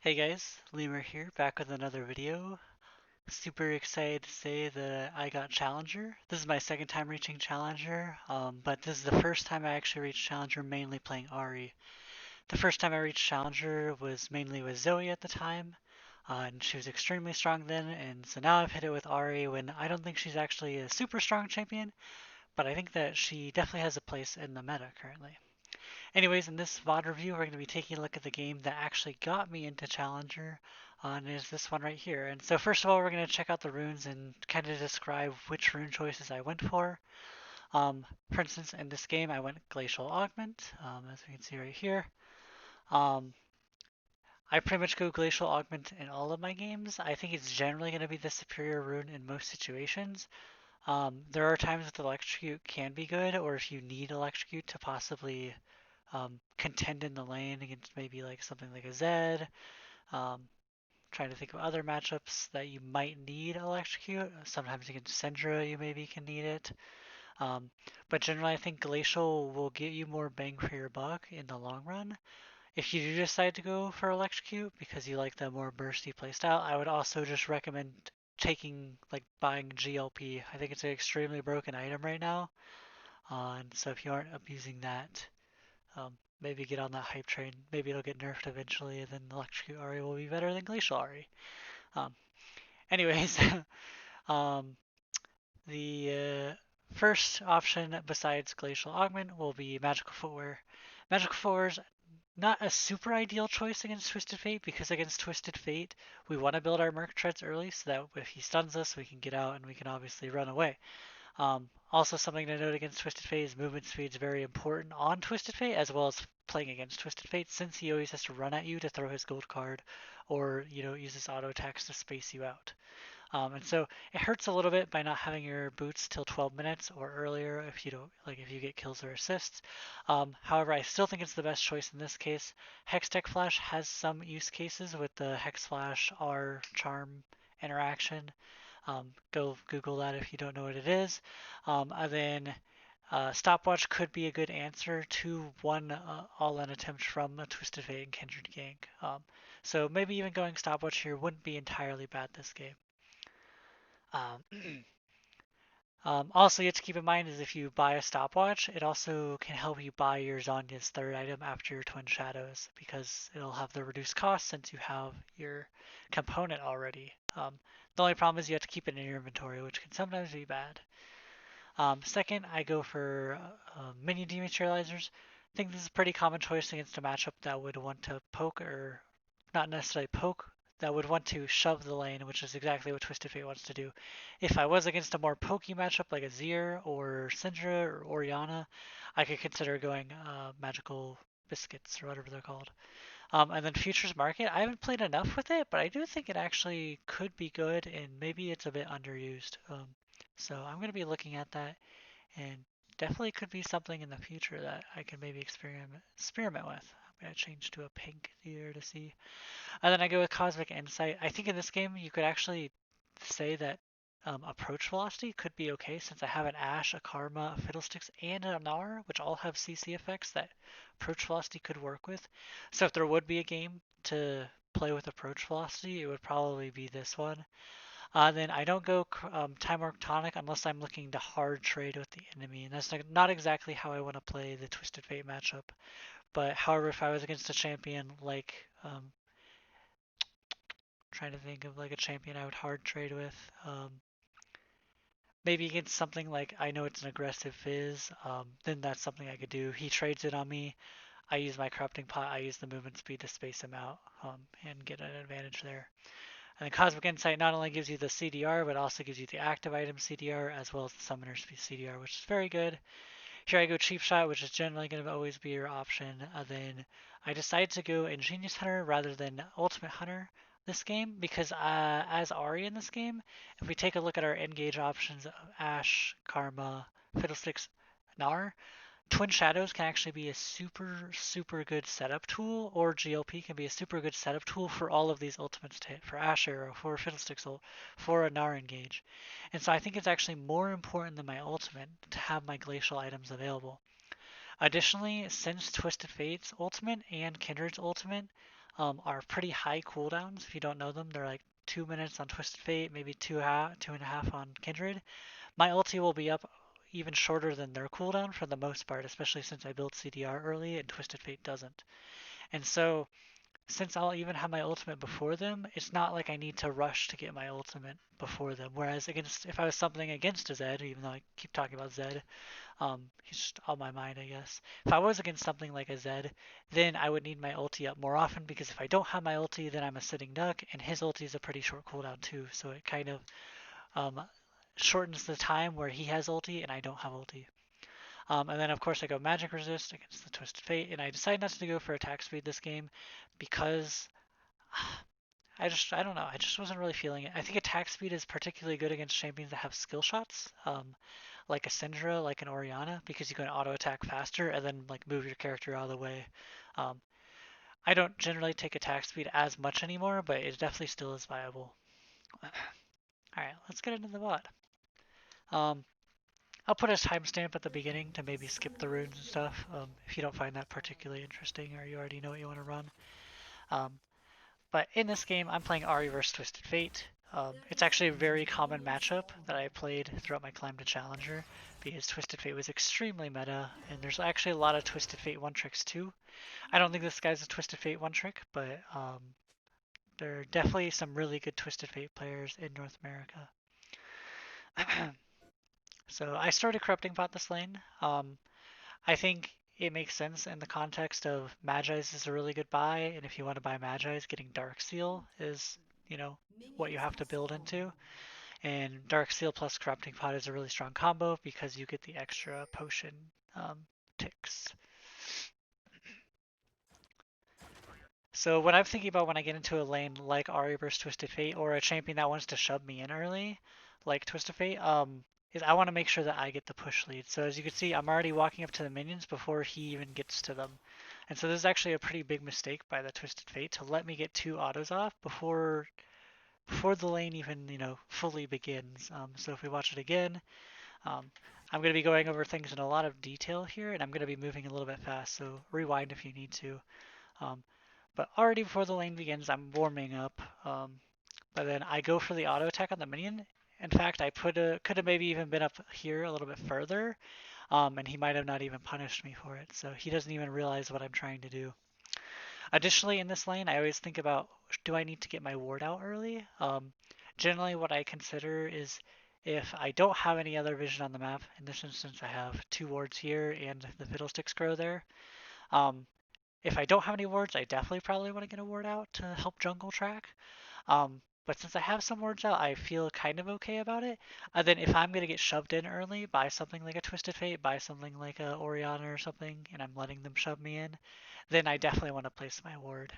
Hey guys, Lemur here, back with another video. Super excited to say that I got Challenger. This is my second time reaching Challenger, but this is the first time I actually reached Challenger mainly playing Ahri. The first time I reached Challenger was mainly with Zoe at the time, and she was extremely strong then, and so now I've hit it with Ahri when I don't think she's actually a super strong champion, but I think that she definitely has a place in the meta currently. Anyways, in this VOD review, we're going to be taking a look at the game that actually got me into Challenger, and is this one right here. And so first of all, we're going to check out the runes and kind of describe which rune choices I went for. For instance, in this game, I went Glacial Augment, as we can see right here. Um, I pretty much go Glacial Augment in all of my games. I think it's generally going to be the superior rune in most situations. There are times that Electrocute can be good, or if you need Electrocute to possibly contend in the lane against maybe like something like a Zed. Um, Trying to think of other matchups that you might need Electrocute. Sometimes against Syndra you maybe can need it. But generally I think Glacial will get you more bang for your buck in the long run. If you do decide to go for Electrocute because you like the more bursty playstyle, I would also just recommend buying GLP. I think it's an extremely broken item right now. And so if you aren't abusing that, maybe get on that hype train. Maybe it'll get nerfed eventually, and then Electrocute Ahri will be better than Glacial Ahri. Um, anyways, um, the first option besides Glacial Augment will be Magical Footwear. Magical Footwear is not a super ideal choice against Twisted Fate because against Twisted Fate, we want to build our Merc Treads early so that if he stuns us, we can get out and we can obviously run away. Also, something to note against Twisted Fate is movement speed is very important on Twisted Fate as well as playing against Twisted Fate, since he always has to run at you to throw his gold card, or use his auto attacks to space you out. And so it hurts a little bit by not having your boots till 12 minutes or earlier if you don't if you get kills or assists. However, I still think it's the best choice in this case. Hextech Flash has some use cases with the Hex Flash R Charm interaction. Go Google that if you don't know what it is. And then Stopwatch could be a good answer to one all-in attempt from a Twisted Fate and Kindred gank. So maybe even going Stopwatch here wouldn't be entirely bad this game. Um, Also, you have to keep in mind is if you buy a stopwatch, it also can help you buy your Zonya's third item after your Twin Shadows because it'll have the reduced cost since you have your component already. The only problem is you have to keep it in your inventory, which can sometimes be bad. Second, I go for mini dematerializers. I think this is a pretty common choice against a matchup that would want to poke, or not necessarily poke, that would want to shove the lane, which is exactly what Twisted Fate wants to do. If I was against a more pokey matchup like a Zir or Syndra or Orianna, I could consider going Magical Biscuits or whatever they're called. And then Futures Market, I haven't played enough with it, but I do think it actually could be good, and maybe it's a bit underused. So I'm going to be looking at that, and definitely could be something in the future that I can maybe experiment with. I'm going to change to a pink here to see. And then I go with Cosmic Insight. I think in this game you could actually say that approach velocity could be okay since I have an Ashe, a Karma, a Fiddlesticks, and an Gnar, which all have CC effects that approach velocity could work with. So if there would be a game to play with approach velocity, it would probably be this one. Then I don't go Time Warp Tonic unless I'm looking to hard trade with the enemy, and that's not exactly how I want to play the Twisted Fate matchup. But however, if I was against a champion like trying to think of like a champion I would hard trade with. Maybe against something like I know it's an aggressive Fizz, then that's something I could do. He trades it on me. I use my corrupting pot. I use the movement speed to space him out and get an advantage there. And then Cosmic Insight not only gives you the CDR, but also gives you the active item CDR as well as the summoner CDR, which is very good. Here I go Cheap Shot, which is generally going to always be your option. Then I decide to go Ingenious Hunter rather than Ultimate Hunter this game because as Ahri in this game, if we take a look at our engage options of Ashe, Karma, Fiddlesticks, Gnar, Twin Shadows can actually be a super good setup tool, or GLP can be a super good setup tool for all of these ultimates to hit, for Ashe Arrow, for Fiddlesticks ult, for a Gnar engage. And so I think it's actually more important than my ultimate to have my glacial items available. Additionally, since Twisted Fate's ultimate and Kindred's ultimate are pretty high cooldowns. If you don't know them, they're like 2 minutes on Twisted Fate, maybe 2.5 on Kindred. My ulti will be up even shorter than their cooldown for the most part, especially since I built CDR early and Twisted Fate doesn't. And so, since I'll even have my ultimate before them, it's not like I need to rush to get my ultimate before them. Whereas against, if I was something against a Zed, even though I keep talking about Zed, he's just on my mind, I guess. If I was against something like a Zed, then I would need my ulti up more often because if I don't have my ulti, then I'm a sitting duck, and his ulti is a pretty short cooldown too, so it kind of um, shortens the time where he has ulti and I don't have ulti. And then of course I go magic resist against the Twisted Fate, and I decided not to go for attack speed this game because I don't know, I just wasn't really feeling it. I think attack speed is particularly good against champions that have skill shots, like a Syndra, like an Orianna, because you can auto attack faster and then like move your character out of the way. Um, I don't generally take attack speed as much anymore, but it definitely still is viable. Alright, let's get into the bot. Um, I'll put a timestamp at the beginning to maybe skip the runes and stuff, if you don't find that particularly interesting or you already know what you want to run. Um, but in this game, I'm playing Ahri vs Twisted Fate. It's actually a very common matchup that I played throughout my climb to Challenger because Twisted Fate was extremely meta, and there's actually a lot of Twisted Fate one-tricks too. I don't think this guy's a Twisted Fate one-trick, but there are definitely some really good Twisted Fate players in North America. So I started corrupting bot this lane. I think it makes sense in the context of Magi's is a really good buy, and if you want to buy Magi's, getting Dark Seal is, you know, what you have to build into. And Dark Seal plus Corrupting Pot is a really strong combo because you get the extra potion ticks. So what I'm thinking about when I get into a lane like Ahri vs Twisted Fate or a champion that wants to shove me in early, like Twisted Fate, is I want to make sure that I get the push lead. So as you can see, I'm already walking up to the minions before he even gets to them. And so this is actually a pretty big mistake by the Twisted Fate to let me get 2 autos off before the lane even, fully begins. So if we watch it again, um, I'm going to be going over things in a lot of detail here, and I'm going to be moving a little bit fast, so rewind if you need to. Um, but already before the lane begins, I'm warming up. But then I go for the auto attack on the minion. In fact, I could have maybe even been up here a little bit further, and he might have not even punished me for it. So he doesn't even realize what I'm trying to do. Additionally, in this lane, I always think about, do I need to get my ward out early? Generally, what I consider is if I don't have any other vision on the map, in this instance I have 2 wards here and the fiddlesticks grow there. If I don't have any wards, I definitely probably want to get a ward out to help jungle track. But since I have some wards out, I feel kind of okay about it. Then if I'm going to get shoved in early by something like a Twisted Fate, by something like a Orianna or something, and I'm letting them shove me in, then I definitely want to place my ward.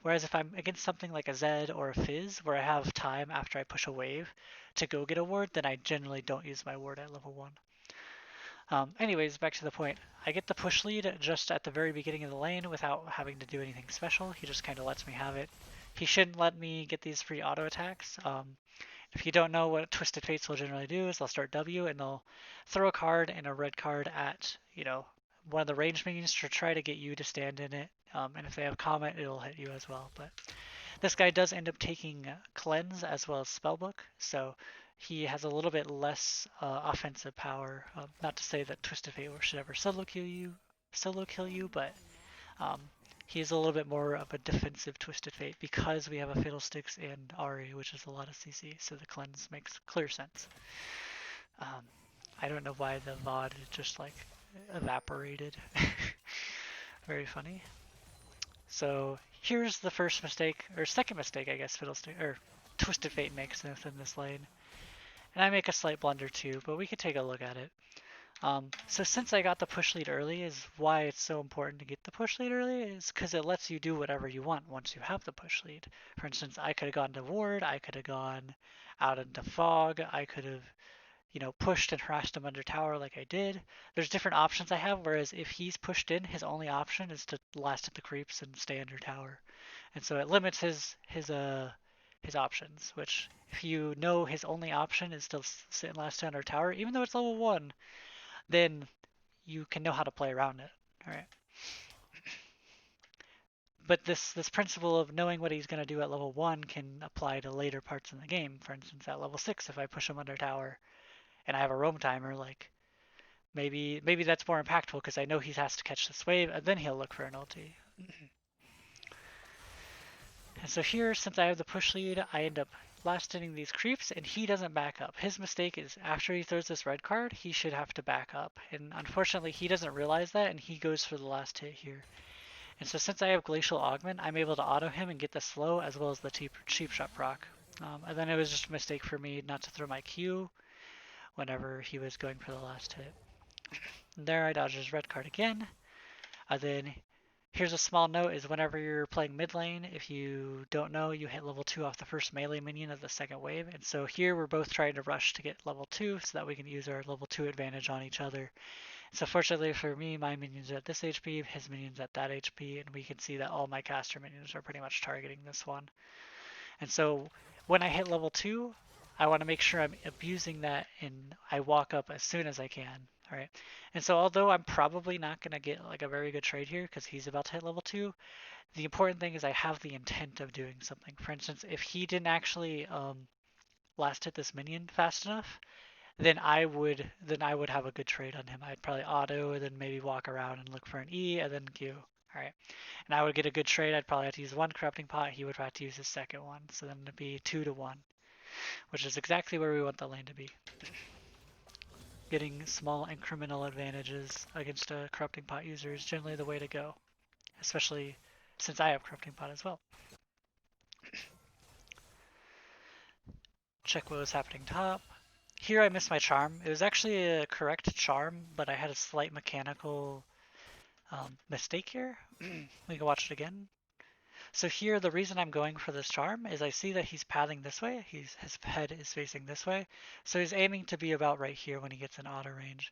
Whereas if I'm against something like a Zed or a Fizz, where I have time after I push a wave to go get a ward, then I generally don't use my ward at level 1. Anyways, back to the point. I get the push lead just at the very beginning of the lane without having to do anything special. He just kind of lets me have it. He shouldn't let me get these free auto attacks. If you don't know what Twisted Fates will generally do is they'll start W and they'll throw a card and a red card at, one of the range minions to try to get you to stand in it. And if they have Comet, it'll hit you as well. But this guy does end up taking Cleanse as well as Spellbook, so he has a little bit less offensive power. Not to say that Twisted Fate should ever solo kill you, but um, he's a little bit more of a defensive Twisted Fate because we have a Fiddlesticks and Ahri, which is a lot of CC, so the Cleanse makes clear sense. I don't know why the VOD just like evaporated. Very funny. So here's the first mistake, or second mistake, I guess, Fiddlestick, or Twisted Fate makes within this lane. And I make a slight blunder too, but we could take a look at it. So since I got the push lead early is why it's so important to get the push lead early, is because it lets you do whatever you want once you have the push lead. For instance, I could have gone to ward, I could have gone out into fog, I could have, pushed and harassed him under tower like I did. There's different options I have, whereas if he's pushed in, his only option is to last at the creeps and stay under tower. And so it limits his options, which if you know his only option is to sit and last under tower, even though it's level 1, then you can know how to play around it. Alright. but this principle of knowing what he's going to do at level 1 can apply to later parts in the game. For instance, at level 6, if I push him under tower and I have a roam timer, like maybe that's more impactful because I know he has to catch this wave and then he'll look for an ulti. And so here, since I have the push lead, I end up last hitting these creeps and he doesn't back up. His mistake is after he throws this red card, he should have to back up. And unfortunately, he doesn't realize that and he goes for the last hit here. And so since I have Glacial Augment, I'm able to auto him and get the slow as well as the cheap shot proc. And then it was just a mistake for me not to throw my Q whenever he was going for the last hit. And there I dodge his red card again. Then here's a small note is whenever you're playing mid lane, if you don't know, you hit level 2 off the first melee minion of the second wave. And so here we're both trying to rush to get level 2 so that we can use our level 2 advantage on each other. So fortunately for me, my minions are at this HP, his minions at that HP, and we can see that all my caster minions are pretty much targeting this one. And so when I hit level 2, I want to make sure I'm abusing that and I walk up as soon as I can, all right? And so although I'm probably not going to get like a very good trade here because he's about to hit level 2, the important thing is I have the intent of doing something. For instance, if he didn't actually last hit this minion fast enough, then I would have a good trade on him. I'd probably auto, and then maybe walk around and look for an E, and then Q. All right, and I would get a good trade. I'd probably have to use one corrupting pot. He would have to use his second one, so then it'd be 2-1, which is exactly where we want the lane to be. Getting small incremental advantages against a corrupting pot user is generally the way to go, especially since I have corrupting pot as well. Check what was happening top. Here I missed my charm. It was actually a correct charm, but I had a slight mechanical mistake here. We can watch it again. So here, the reason I'm going for this charm is I see that he's pathing this way. His head is facing this way. So he's aiming to be about right here when he gets in auto range.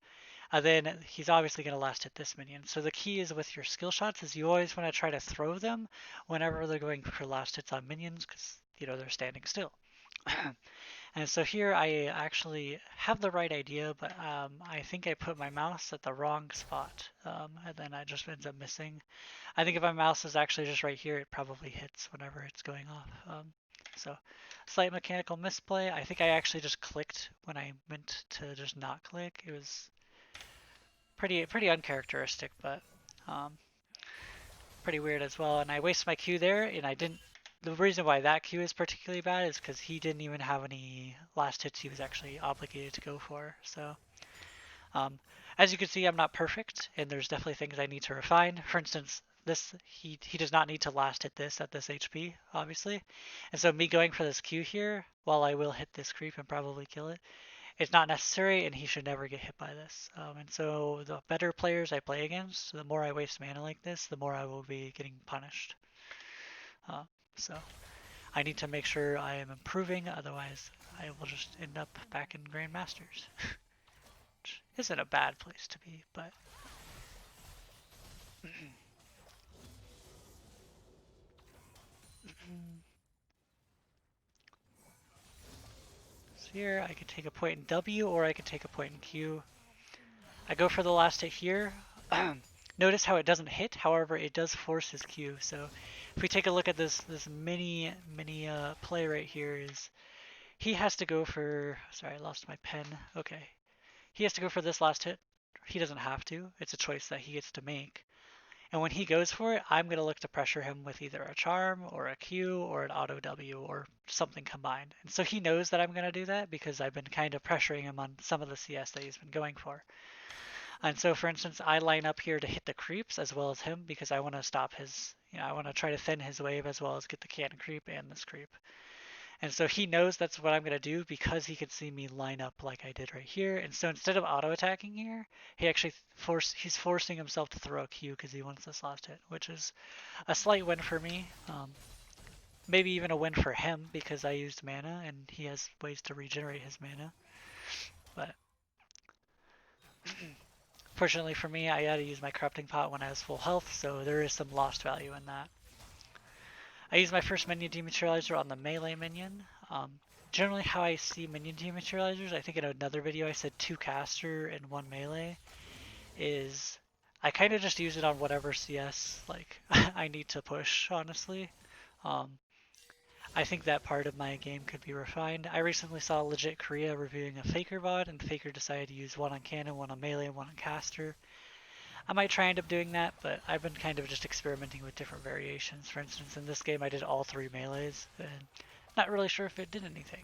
Then he's obviously going to last hit this minion. So the key is with your skill shots is you always want to try to throw them whenever they're going for last hits on minions because, you know, they're standing still. And so here I actually have the right idea, but I think I put my mouse at the wrong spot, and then I just ends up missing. I think if my mouse is actually just right here, it probably hits whenever it's going off. So slight mechanical misplay. I think I actually just clicked when I meant to just not click. It was pretty uncharacteristic, but pretty weird as well. And I wasted my Q there, and I didn't. The reason why that Q is particularly bad is because he didn't even have any last hits he was actually obligated to go for. So, as you can see, I'm not perfect, and there's definitely things I need to refine. For instance, this he does not need to last hit this at this HP, obviously. And so me going for this Q here, while I will hit this creep and probably kill it, it's not necessary, and he should never get hit by this. And so the better players I play against, the more I waste mana like this, the more I will be getting punished. So I need to make sure I am improving, otherwise I will just end up back in Grandmasters. Which isn't a bad place to be, but... So here I could take a point in W or I could take a point in Q. I go for the last hit here. Notice how it doesn't hit, however it does force his Q. So if we take a look at this mini play right here, is he has to go for, sorry I lost my pen, okay. He has to go for this last hit. He doesn't have to, it's a choice that he gets to make. And when he goes for it, I'm going to look to pressure him with either a charm or a Q or an auto W or something combined. And so he knows that I'm going to do that because I've been kind of pressuring him on some of the CS that he's been going for. And so, for instance, I line up here to hit the creeps as well as him because I want to stop his, I want to try to thin his wave as well as get the cannon creep and this creep. And so he knows that's what I'm going to do because he could see me line up like I did right here. And so instead of auto-attacking here, he actually he's forcing himself to throw a Q because he wants this last hit, which is a slight win for me. Maybe even a win for him because I used mana and he has ways to regenerate his mana. But... Fortunately for me, I had to use my corrupting pot when I was full health, so there is some lost value in that. I used my first minion dematerializer on the melee minion. Generally how I see minion dematerializers, I think in another video I said 2 caster and 1 melee, is I kind of just use it on whatever CS like I need to push, honestly. Um, I think that part of my game could be refined. I recently saw Legit Korea reviewing a Faker VOD, and Faker decided to use one on cannon, one on melee, and one on caster. I might try end up doing that, but I've been kind of just experimenting with different variations. For instance, in this game I did all 3 melees, and not really sure if it did anything.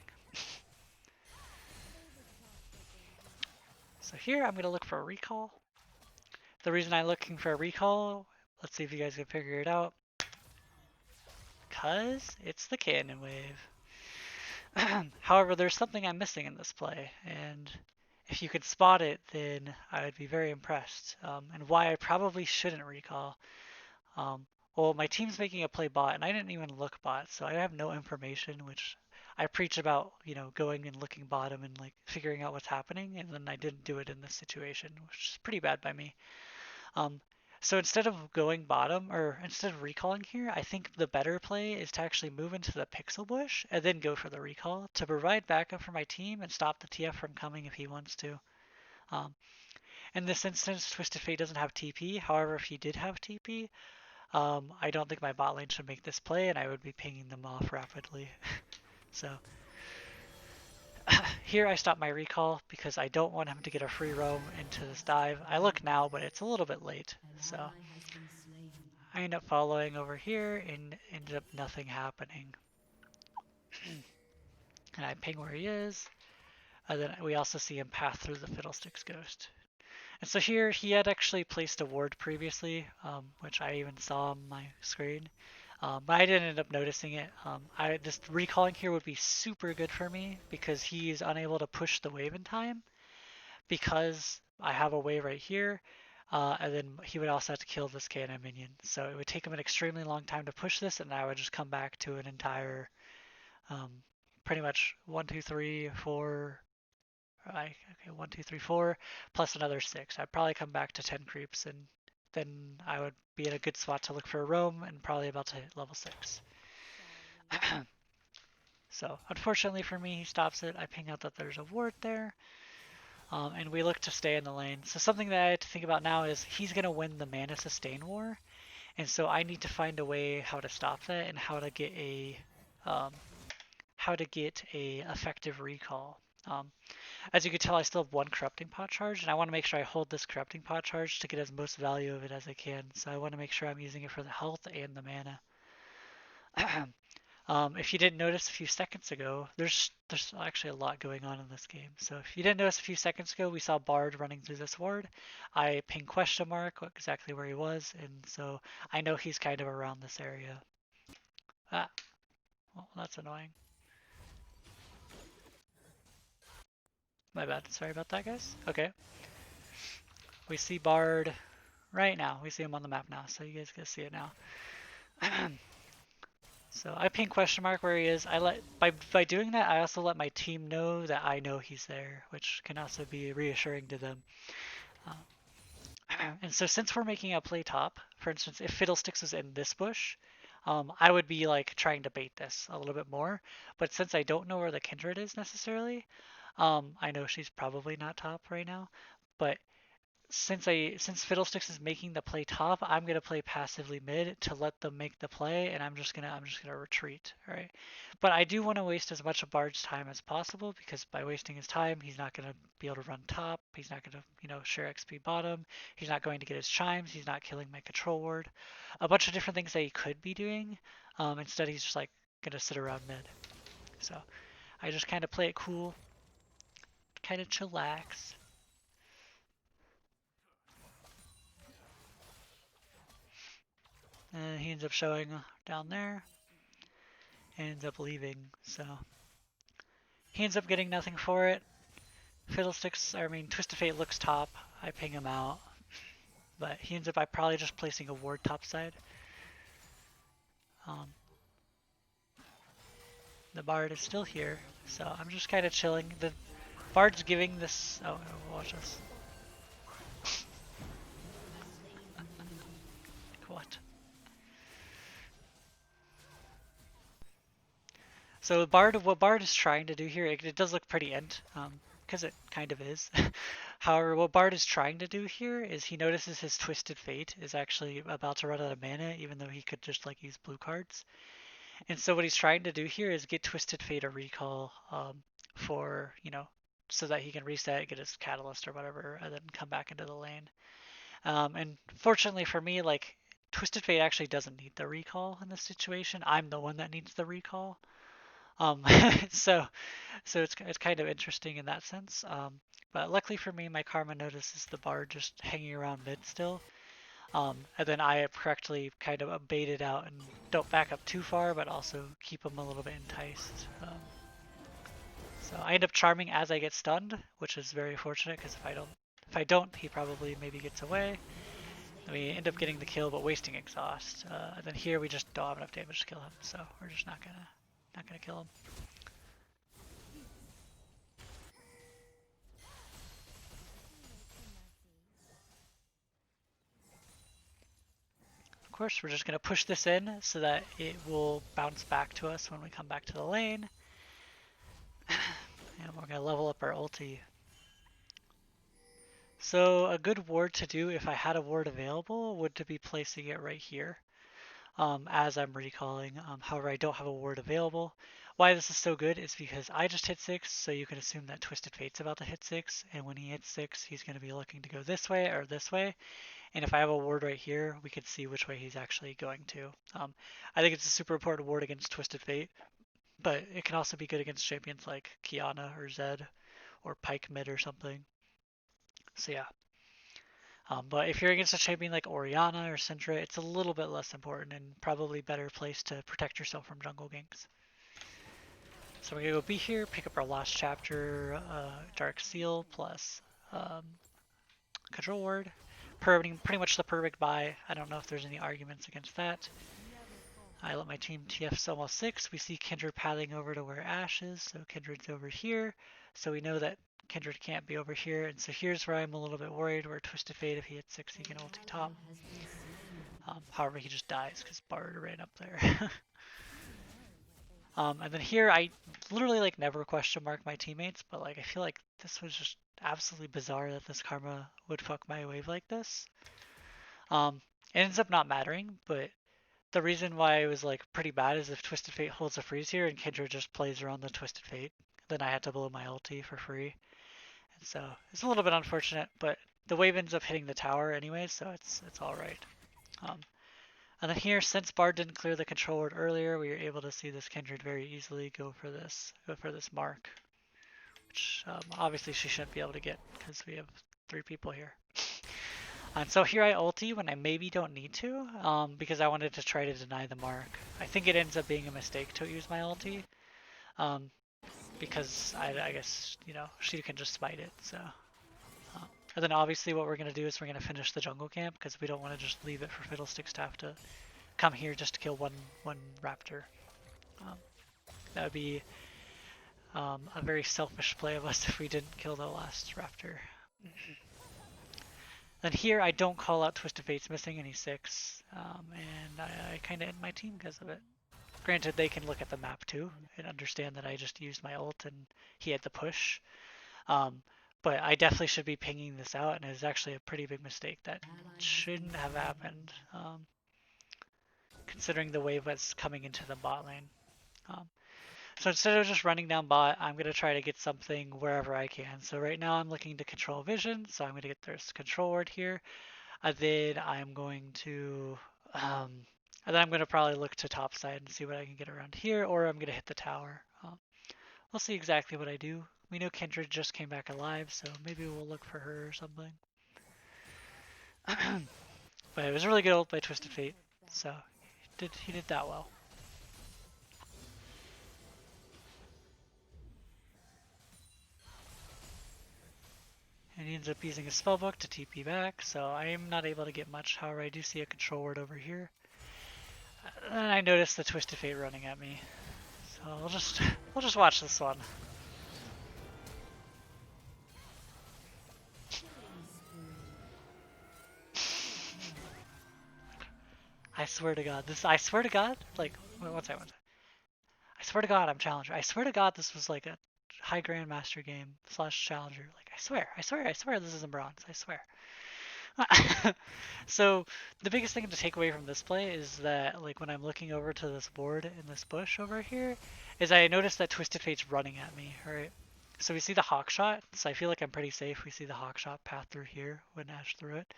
So here I'm going to look for a recall. The reason I'm looking for a recall, let's see if you guys can figure it out, because it's the cannon wave. However, there's something I'm missing in this play, and if you could spot it, then I would be very impressed. And why I probably shouldn't recall. Um, well, my team's making a play bot, and I didn't even look bot, so I have no information, which I preach about, going and looking bottom and like figuring out what's happening, and then I didn't do it in this situation, which is pretty bad by me. Um, so instead of going bottom, or instead of recalling here, I think the better play is to actually move into the pixel bush and then go for the recall to provide backup for my team and stop the TF from coming if he wants to. Um, in this instance, Twisted Fate doesn't have TP. However, if he did have TP, I don't think my bot lane should make this play, and I would be pinging them off rapidly. So here I stop my recall because I don't want him to get a free roam into this dive. I look now, but it's a little bit late. So I end up following over here and ended up nothing happening. And I ping where he is. And then we also see him path through the Fiddlesticks Ghost. And so here he had actually placed a ward previously, which I even saw on my screen. But I didn't end up noticing it. This recalling here would be super good for me because he's unable to push the wave in time because I have a wave right here. And then he would also have to kill this cannon minion. So it would take him an extremely long time to push this, and I would just come back to an entire, pretty much 1, 2, 3, 4. Okay, 1, 2, 3, 4, plus another 6. I'd probably come back to 10 creeps, and then I would be in a good spot to look for a roam, and probably about to hit level 6. So unfortunately for me, he stops it. I ping out that there's a ward there. And we look to stay in the lane. So something that I have to think about now is he's going to win the mana sustain war. And so I need to find a way how to stop that and um, how to get a effective recall. As you can tell, I still have 1 corrupting pot charge, and I want to make sure I hold this corrupting pot charge to get as most value of it as I can. So I want to make sure I'm using it for the health and the mana. If you didn't notice a few seconds ago, there's actually a lot going on in this game. So if you didn't notice a few seconds ago, we saw Bard running through this ward. I ping question mark exactly where he was, and so I know he's kind of around this area. Ah, well, that's annoying. My bad. Sorry about that, guys. Okay. We see Bard right now. We see him on the map now, so you guys can see it now. So I ping question mark where he is. By doing that, I also let my team know that I know he's there, which can also be reassuring to them. And so since we're making a play top, for instance, if Fiddlesticks was in this bush, I would be like trying to bait this a little bit more. But since I don't know where the Kindred is necessarily, I know she's probably not top right now. But since Fiddlesticks is making the play top, I'm gonna play passively mid to let them make the play, and I'm just gonna retreat. All right, but I do want to waste as much of Bard's time as possible because by wasting his time, he's not gonna be able to run top. He's not gonna share XP bottom. He's not going to get his chimes. He's not killing my control ward. A bunch of different things that he could be doing. Instead, he's just like gonna sit around mid. So I just kind of play it cool, kind of chillax. And he ends up showing down there. And ends up leaving, so. He ends up getting nothing for it. Twisted Fate looks top. I ping him out. But he ends up by probably just placing a ward topside. The Bard is still here, so I'm just kind of chilling. The Bard's giving this. Oh, watch this. What? So what Bard is trying to do here, it does look pretty end. because it kind of is. However, what Bard is trying to do here is he notices his Twisted Fate is actually about to run out of mana, even though he could just like use blue cards. And so what he's trying to do here is get Twisted Fate a recall for, you know, so that he can reset, get his Catalyst or whatever, and then come back into the lane. And fortunately for me, like, Twisted Fate actually doesn't need the recall in this situation. I'm the one that needs the recall. Um, so it's kind of interesting in that sense. But luckily for me, my Karma notices the Bard just hanging around mid still. And then I correctly kind of bait it out and don't back up too far, but also keep him a little bit enticed. So I end up charming as I get stunned, which is very fortunate because if I don't, he probably maybe gets away. And we end up getting the kill, but wasting exhaust. And then here we just don't have enough damage to kill him, so we're just not gonna kill him. Of course, we're just going to push this in so that it will bounce back to us when we come back to the lane. And we're going to level up our ulti. So a good ward to do if I had a ward available would to be placing it right here as I'm recalling. However, I don't have a ward available. Why this is so good is because I just hit 6, so you can assume that Twisted Fate's about to hit 6, and when he hits 6, he's going to be looking to go this way or this way. And if I have a ward right here, we can see which way he's actually going to. I think it's a super important ward against Twisted Fate, but it can also be good against champions like Kiana or Zed or Pyke mid or something. So yeah. But if you're against a champion like Orianna or Syndra, it's a little bit less important and probably better place to protect yourself from jungle ganks. So we're going to go B here, pick up our last chapter, Dark Seal plus Control Ward. Pretty much the perfect buy. I don't know if there's any arguments against that. I let my team TF Selma 6. We see Kindred pathing over to where Ashe is, so Kindred's over here. So we know that Kindred can't be over here, and so here's where I'm a little bit worried, where Twisted Fate, if he hits 6, he can ulti top. However, he just dies because Bard ran up there. And then here, I literally like never question mark my teammates, but like I feel like this was just absolutely bizarre that this Karma would fuck my wave like this. It ends up not mattering, but the reason why it was like pretty bad is if Twisted Fate holds a freeze here and Kindred just plays around the Twisted Fate, then I had to blow my ulti for free. And so it's a little bit unfortunate, but the wave ends up hitting the tower anyway, so it's alright. And then here, since Bard didn't clear the control ward earlier, we were able to see this Kindred very easily go for this mark, which obviously she shouldn't be able to get because we have 3 people here. And so here I ulti when I maybe don't need to, because I wanted to try to deny the mark. I think it ends up being a mistake to use my ulti, because I guess, you know, she can just smite it, so. And then obviously what we're going to do is we're going to finish the jungle camp, because we don't want to just leave it for Fiddlesticks to have to come here just to kill one raptor. That would be a very selfish play of us if we didn't kill the last raptor. Then here I don't call out Twisted Fate's missing, and he's 6, and I kind of end my team because of it. Granted, they can look at the map too and understand that I just used my ult and he had the push. But I definitely should be pinging this out, and it was actually a pretty big mistake that shouldn't have happened, considering the wave was coming into the bot lane. So instead of just running down bot, I'm going to try to get something wherever I can. So right now I'm looking to control vision, so I'm going to get this control ward here. And then I'm going to probably look to top side and see what I can get around here, or I'm going to hit the tower. We'll see exactly what I do. We know Kindred just came back alive, so maybe we'll look for her or something. But it was a really good ult by Twisted Fate, so he did that well. And he ends up using a spellbook to TP back, so I am not able to get much. However, I do see a control ward over here. And I notice the Twisted Fate running at me. So we'll just watch this one. I swear to God, like, one second. I swear to God, I'm Challenger. I swear to God, this was like a high grandmaster game / challenger. Like I swear this isn't bronze. I swear. So the biggest thing to take away from this play is that like when I'm looking over to this board in this bush over here, is I noticed that Twisted Fate's running at me, right? So we see the hawk shot, so I feel like I'm pretty safe. We see the hawk shot path through here when Ash threw it.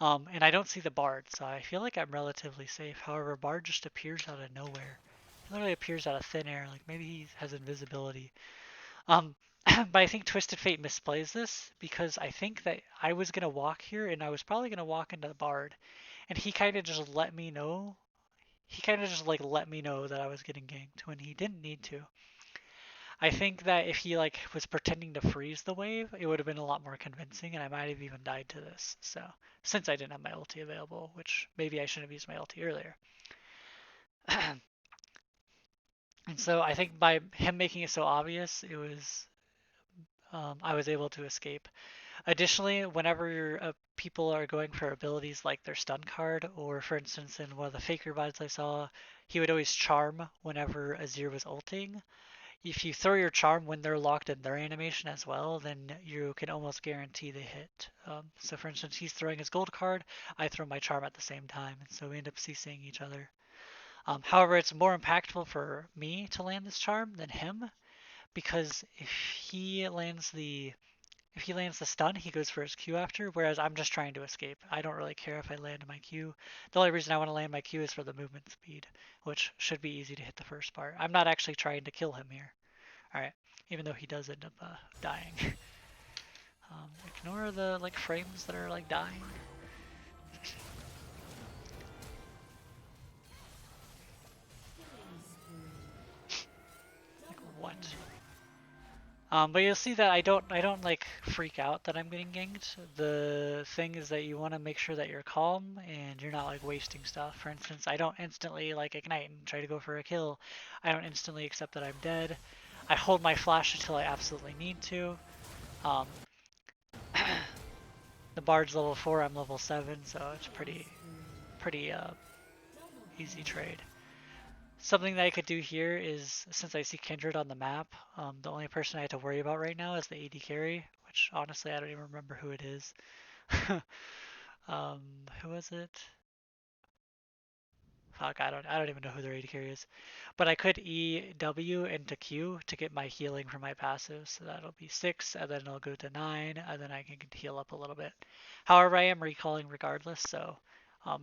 And I don't see the bard, so I feel like I'm relatively safe. However, bard just appears out of nowhere. He literally appears out of thin air, like maybe he has invisibility. Um, but I think Twisted Fate misplays this because I think that I was gonna walk here and I was probably gonna walk into the bard, and he kind of just let me know. He kind of just like let me know that I was getting ganked when he didn't need to. I think that if he like was pretending to freeze the wave, it would have been a lot more convincing, and I might have even died to this. So since I didn't have my ulti available, which maybe I shouldn't have used my ulti earlier. And so I think by him making it so obvious, it was I was able to escape. Additionally, whenever people are going for abilities like their stun card, or for instance in one of the faker buys I saw, he would always charm whenever Azir was ulting. If you throw your charm when they're locked in their animation as well, then you can almost guarantee the hit. So for instance, he's throwing his gold card, I throw my charm at the same time, and so we end up CCing each other. However, it's more impactful for me to land this charm than him, because if he lands the stun, he goes for his Q after, whereas I'm just trying to escape. I don't really care if I land my Q. The only reason I want to land my Q is for the movement speed, which should be easy to hit the first part. I'm not actually trying to kill him here. Alright, even though he does end up dying. Ignore the like frames that are like dying. Like what? But you'll see that I don't like freak out that I'm getting ganked. The thing is that you want to make sure that you're calm and you're not like wasting stuff. For instance, I don't instantly like ignite and try to go for a kill. I don't instantly accept that I'm dead. I hold my flash until I absolutely need to. Um, the bard's level 4, I'm level 7, so it's pretty easy trade. Something that I could do here is, since I see Kindred on the map, the only person I have to worry about right now is the AD carry, which honestly I don't even remember who it is. Who is it? Fuck, I don't even know who their AD carry is. But I could E W into Q to get my healing for my passive, so that'll be 6, and then it'll go to 9, and then I can heal up a little bit. However, I am recalling regardless, so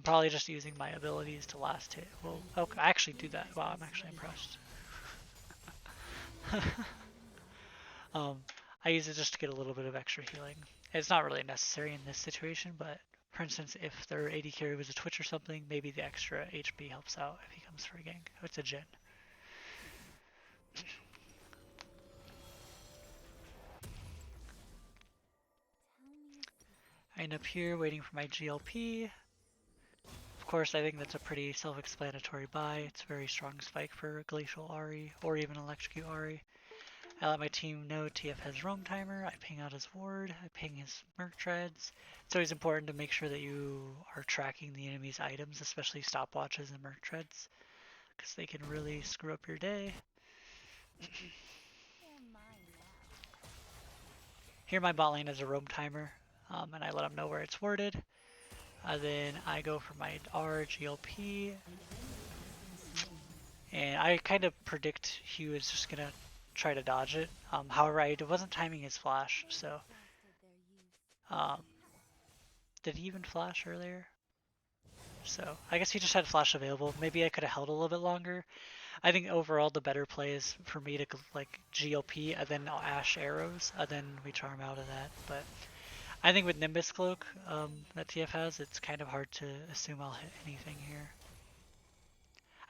probably just using my abilities to last hit. Well, okay, I actually do that. Wow, I'm actually impressed. um, I use it just to get a little bit of extra healing. It's not really necessary in this situation, but for instance, if their AD carry was a Twitch or something, maybe the extra HP helps out if he comes for a gank. Oh, it's a Jhin. I end up here waiting for my GLP. Of course, I think that's a pretty self-explanatory buy. It's a very strong spike for Glacial Ahri, or even Electrocute Ahri. I let my team know TF has roam timer, I ping out his ward, I ping his merc treads. It's always important to make sure that you are tracking the enemy's items, especially stopwatches and merc treads, because they can really screw up your day. Here my bot lane has a roam timer, and I let him know where it's warded. Then I go for my R, GLP, and I kind of predict he was just going to try to dodge it. However, I wasn't timing his flash, so... did he even flash earlier? So, I guess he just had flash available. Maybe I could have held a little bit longer. I think overall the better play is for me to like GLP and then Ash arrows, and then we charm out of that. But I think with Nimbus Cloak that TF has, it's kind of hard to assume I'll hit anything here.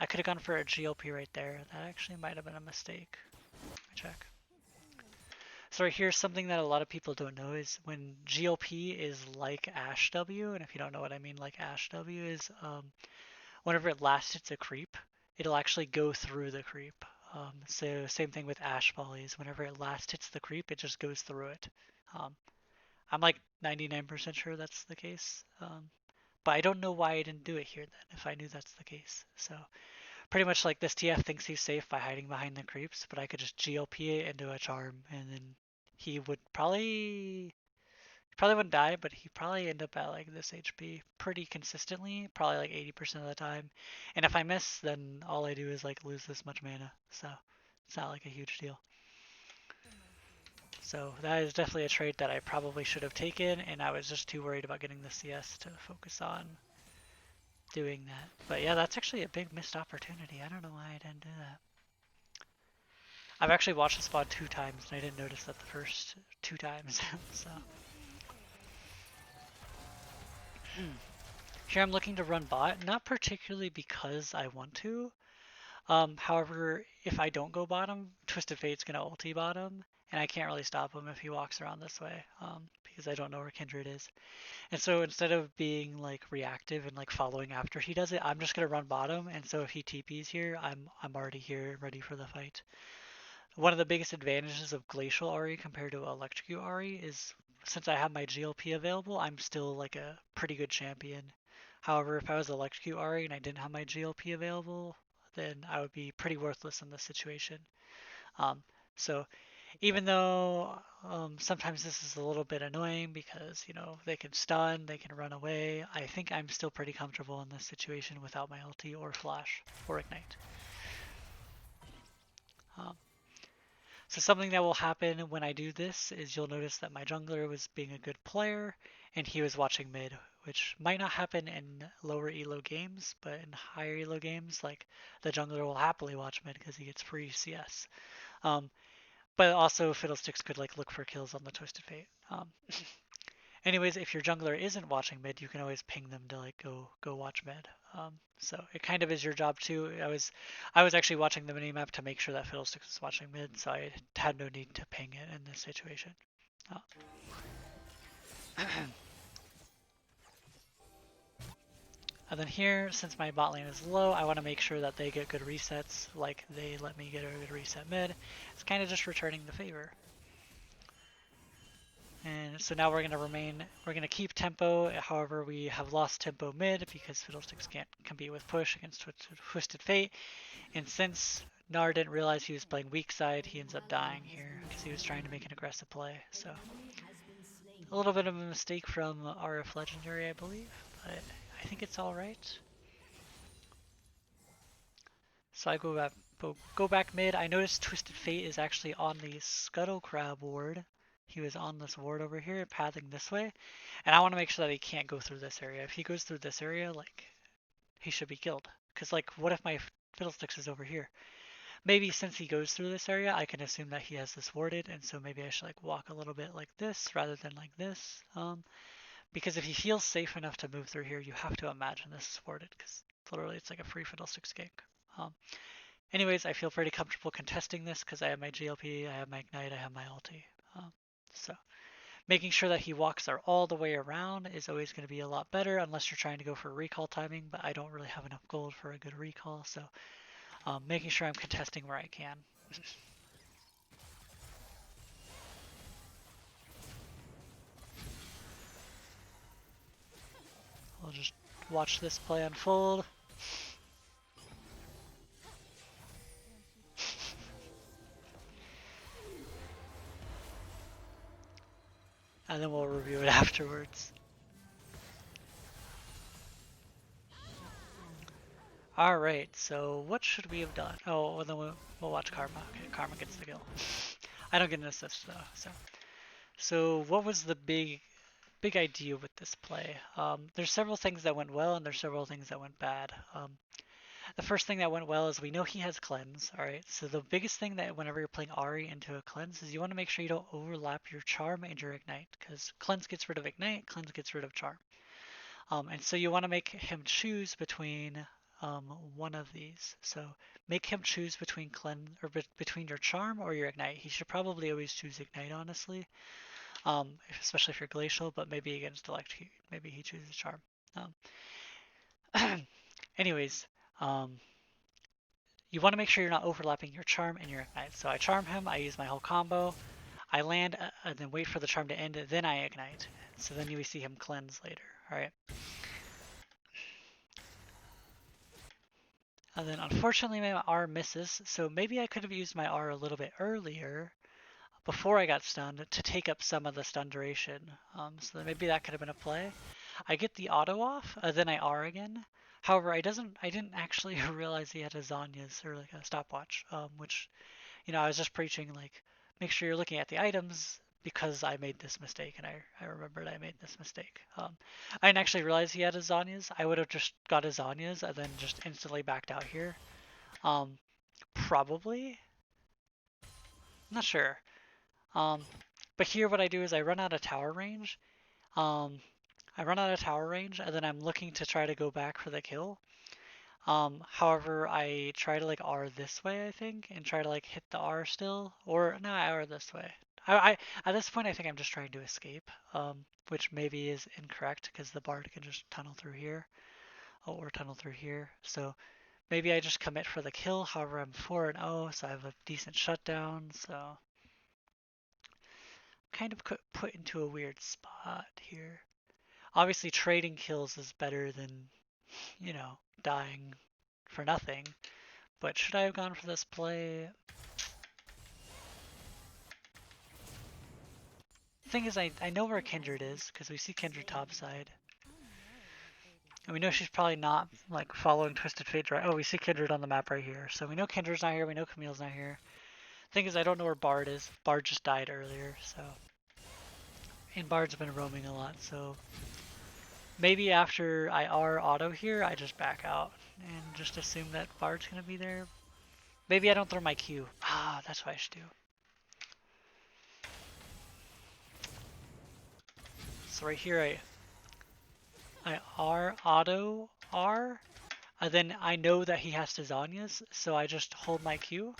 I could have gone for a GLP right there. That actually might have been a mistake. Let me check. So right here, something that a lot of people don't know is when GLP is like Ash W, and if you don't know what I mean like Ash W is, whenever it last hits a creep, it'll actually go through the creep. So same thing with Ash Volleys. Whenever it last hits the creep, it just goes through it. I'm like 99% sure that's the case. But I don't know why I didn't do it here then, if I knew that's the case. So pretty much like this TF thinks he's safe by hiding behind the creeps, but I could just GLP it into a charm, and then he would probably wouldn't die, but he'd probably end up at like this HP pretty consistently, probably like 80% of the time. And if I miss, then all I do is like lose this much mana, so it's not like a huge deal. So that is definitely a trait that I probably should have taken, and I was just too worried about getting the CS to focus on doing that. But yeah, that's actually a big missed opportunity. I don't know why I didn't do that. I've actually watched the spawn 2 times, and I didn't notice that the first 2 times, so. Here I'm looking to run bot, not particularly because I want to. However, if I don't go bottom, Twisted Fate's gonna ulti bottom, and I can't really stop him if he walks around this way, because I don't know where Kindred is. And so instead of being like reactive and like following after he does it, I'm just gonna run bottom, and so if he TP's here, I'm already here ready for the fight. One of the biggest advantages of Glacial Ahri compared to Electrocute Ahri is since I have my GLP available, I'm still like a pretty good champion. However, if I was Electrocute Ahri and I didn't have my GLP available, then I would be pretty worthless in this situation. So even though sometimes this is a little bit annoying because, you know, they can stun, they can run away, I think I'm still pretty comfortable in this situation without my ulti or flash or ignite. So something that will happen when I do this is you'll notice that my jungler was being a good player and he was watching mid, which might not happen in lower elo games, but in higher elo games, like the jungler will happily watch mid because he gets free CS. But also Fiddlesticks could like look for kills on the Twisted Fate. Anyways, if your jungler isn't watching mid, you can always ping them to like go watch mid. So it kind of is your job too. I was actually watching the minimap to make sure that Fiddlesticks was watching mid, so I had no need to ping it in this situation. And then here, since my bot lane is low, I want to make sure that they get good resets, like they let me get a good reset mid. It's kind of just returning the favor. And so now we're going to keep tempo, however we have lost tempo mid because Fiddlesticks can't compete with push against Twisted Fate. And since Gnar didn't realize he was playing weak side, he ends up dying here because he was trying to make an aggressive play. So a little bit of a mistake from RF Legendary, I believe, but I think it's alright. So I go back mid. I noticed Twisted Fate is actually on the Scuttle Crab ward. He was on this ward over here, pathing this way. And I want to make sure that he can't go through this area. If he goes through this area, like, he should be killed. Because, like, what if my Fiddlesticks is over here? Maybe since he goes through this area, I can assume that he has this warded. And so maybe I should, like, walk a little bit like this rather than like this. Because if he feels safe enough to move through here, you have to imagine this is warded. Because literally it's like a free Fiddlesticks gank. Anyways, I feel pretty comfortable contesting this because I have my GLP, I have my Ignite, I have my ulti. So making sure that he walks there all the way around is always going to be a lot better unless you're trying to go for recall timing, but I don't really have enough gold for a good recall, so making sure I'm contesting where I can. I'll just watch this play unfold. And then we'll review it afterwards. Alright, so what should we have done? Oh, well then we'll watch Karma. Okay, Karma gets the kill. I don't get an assist though, so what was the big idea with this play? There's several things that went well and there's several things that went bad. The first thing that went well is we know he has cleanse, alright? So the biggest thing that whenever you're playing Ahri into a cleanse is you want to make sure you don't overlap your charm and your ignite, because cleanse gets rid of ignite, cleanse gets rid of charm. And so you want to make him choose between one of these. So make him choose between cleanse or between your charm or your ignite. He should probably always choose ignite, honestly, especially if you're glacial, but maybe against electrocute, maybe he chooses charm. Anyways, you want to make sure you're not overlapping your charm and your ignite. So I charm him, I use my whole combo, I land, and then wait for the charm to end, then I ignite. So then you see him cleanse later, alright? And then unfortunately my R misses, so maybe I could have used my R a little bit earlier before I got stunned to take up some of the stun duration. So maybe that could have been a play. I get the auto off, then I R again. However, I didn't actually realize he had a Zanya's or like a stopwatch, which, I was just preaching like, make sure you're looking at the items because I made this mistake and I remembered I made this mistake. I didn't actually realize he had a Zanya's. I would have just got a Zanya's and then just instantly backed out here. Probably. I'm not sure. But here what I do is I run out of tower range. Um, I run out of tower range and then I'm looking to try to go back for the kill. However, I try to like R this way, I think, and try to like hit the R still, or no, I R this way. I at this point I think I'm just trying to escape, which maybe is incorrect because the bard can just tunnel through here, or tunnel through here. So maybe I just commit for the kill. However, I'm 4-0, so I have a decent shutdown. So kind of put into a weird spot here. Obviously, trading kills is better than, dying for nothing. But should I have gone for this play? Thing is, I know where Kindred is, because we see Kindred topside. And we know she's probably not, like, following Twisted Fate right. Oh, we see Kindred on the map right here. So we know Kindred's not here, we know Camille's not here. Thing is, I don't know where Bard is. Bard just died earlier, so... And Bard's been roaming a lot, so... Maybe after I R auto here, I just back out. And just assume that Bard's gonna be there. Maybe I don't throw my Q. Ah, that's what I should do. So right here, I R auto R, and then I know that he has to Zanya's, so I just hold my Q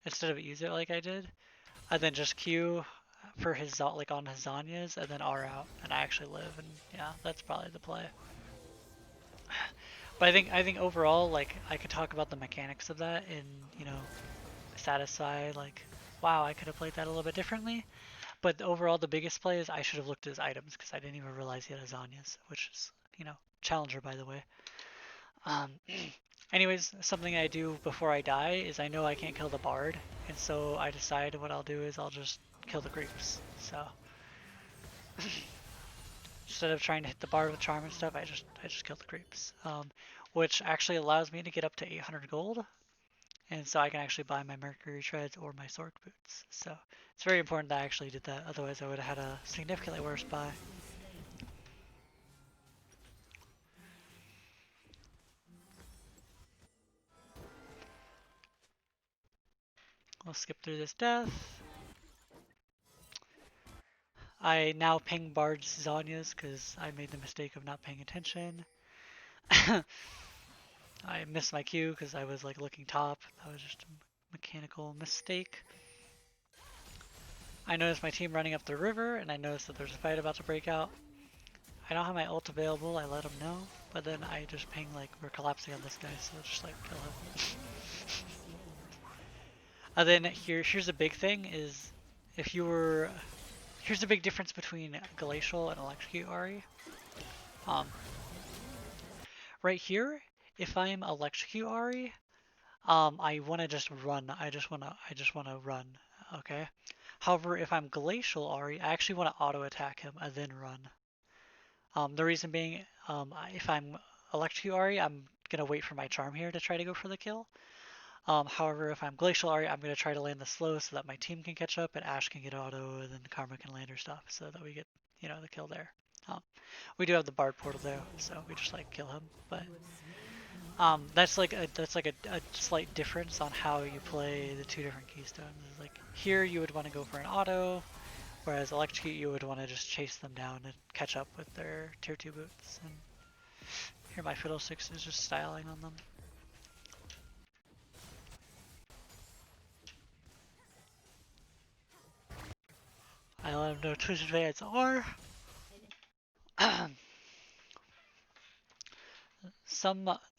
instead of use it like I did, and then just Q for his like on his Zanya's, and then R out, and I actually live, and yeah, that's probably the play. But I think overall, like, I could talk about the mechanics of that and, satisfy like, wow, I could have played that a little bit differently. But overall, the biggest play is I should have looked at his items because I didn't even realize he had a Zanya's, which is, Challenger, by the way. Anyways, something I do before I die is I know I can't kill the Bard, and so I decide what I'll do is I'll just kill the creeps. So instead of trying to hit the Bard with charm and stuff, I just kill the creeps, which actually allows me to get up to 800 gold, and so I can actually buy my Mercury Treads or my Sword Boots. So it's very important that I actually did that, otherwise I would have had a significantly worse buy. We'll skip through this death. I now ping Bard's Zanya's because I made the mistake of not paying attention. I missed my Q because I was like looking top. That was just a mechanical mistake. I noticed my team running up the river and I noticed that there's a fight about to break out. I don't have my ult available, I let him know, but then I just ping like we're collapsing on this guy, so let's just like kill him. And then here's a big thing is if you were here's the big difference between Glacial and Electrocute Ahri. Right here, if I'm Electrocute Ahri, I want to just run. I just want to run. Okay. However, if I'm Glacial Ahri, I actually want to auto attack him and then run. The reason being, if I'm Electrocute Ahri, I'm gonna wait for my charm here to try to go for the kill. However, if I'm Glacial Ahri, I'm gonna try to land the slow so that my team can catch up and Ash can get auto and then Karma can land her stuff so that we get, the kill there. We do have the Bard portal though, so we just like kill him, but that's like a slight difference on how you play the two different keystones. Like here you would want to go for an auto, whereas Electrocute you would want to just chase them down and catch up with their tier 2 boots. And here my Fiddlesticks is just styling on them. I let him know Twitch advance or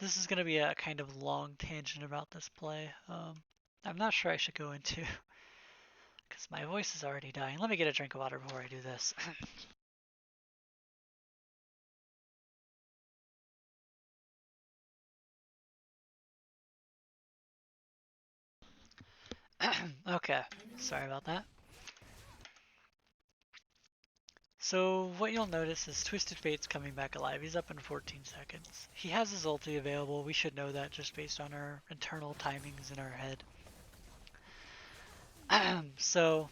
this is gonna be a kind of long tangent about this play. I'm not sure I should go into because my voice is already dying. Let me get a drink of water before I do this. Okay, sorry about that. So what you'll notice is Twisted Fate's coming back alive. He's up in 14 seconds. He has his ulti available. We should know that just based on our internal timings in our head. So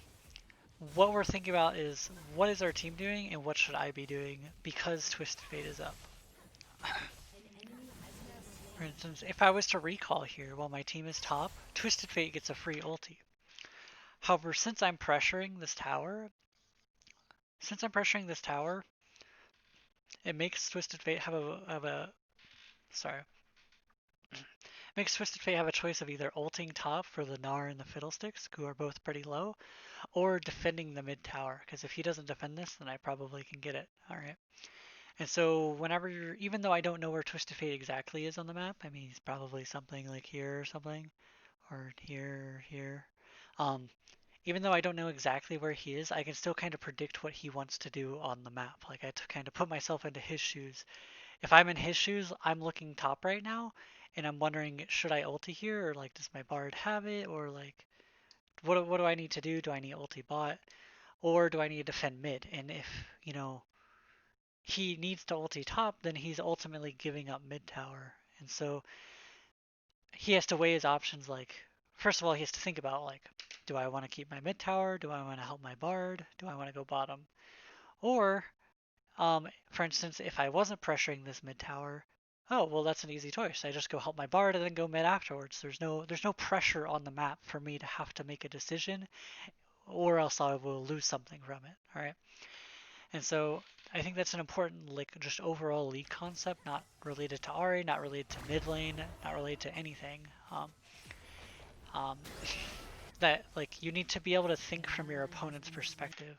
what we're thinking about is what is our team doing and what should I be doing because Twisted Fate is up. For instance, if I was to recall here while my team is top, Twisted Fate gets a free ulti. However, since I'm pressuring this tower, it makes Twisted Fate sorry. Makes Twisted Fate have a choice of either ulting top for the Gnar and the Fiddlesticks, who are both pretty low, or defending the mid tower, because if he doesn't defend this, then I probably can get it. Alright. And so whenever even though I don't know where Twisted Fate exactly is on the map, I mean he's probably something like here or something, or here, or here. Even though I don't know exactly where he is, I can still kind of predict what he wants to do on the map. Like I kind of put myself into his shoes. If I'm in his shoes, I'm looking top right now, and I'm wondering, should I ulti here, or like, does my Bard have it, or like, what do I need to do? Do I need ulti bot, or do I need to defend mid? And if, you know, he needs to ulti top, then he's ultimately giving up mid tower. And so he has to weigh his options like, first of all, he has to think about like, do I want to keep my mid tower? Do I want to help my Bard? Do I want to go bottom? Or for instance, if I wasn't pressuring this mid tower, oh well, that's an easy choice. I just go help my Bard and then go mid afterwards. There's no pressure on the map for me to have to make a decision, or else I will lose something from it. All right, and so I think that's an important like just overall league concept, not related to Ahri, not related to mid lane, not related to anything. Um, that like you need to be able to think from your opponent's perspective.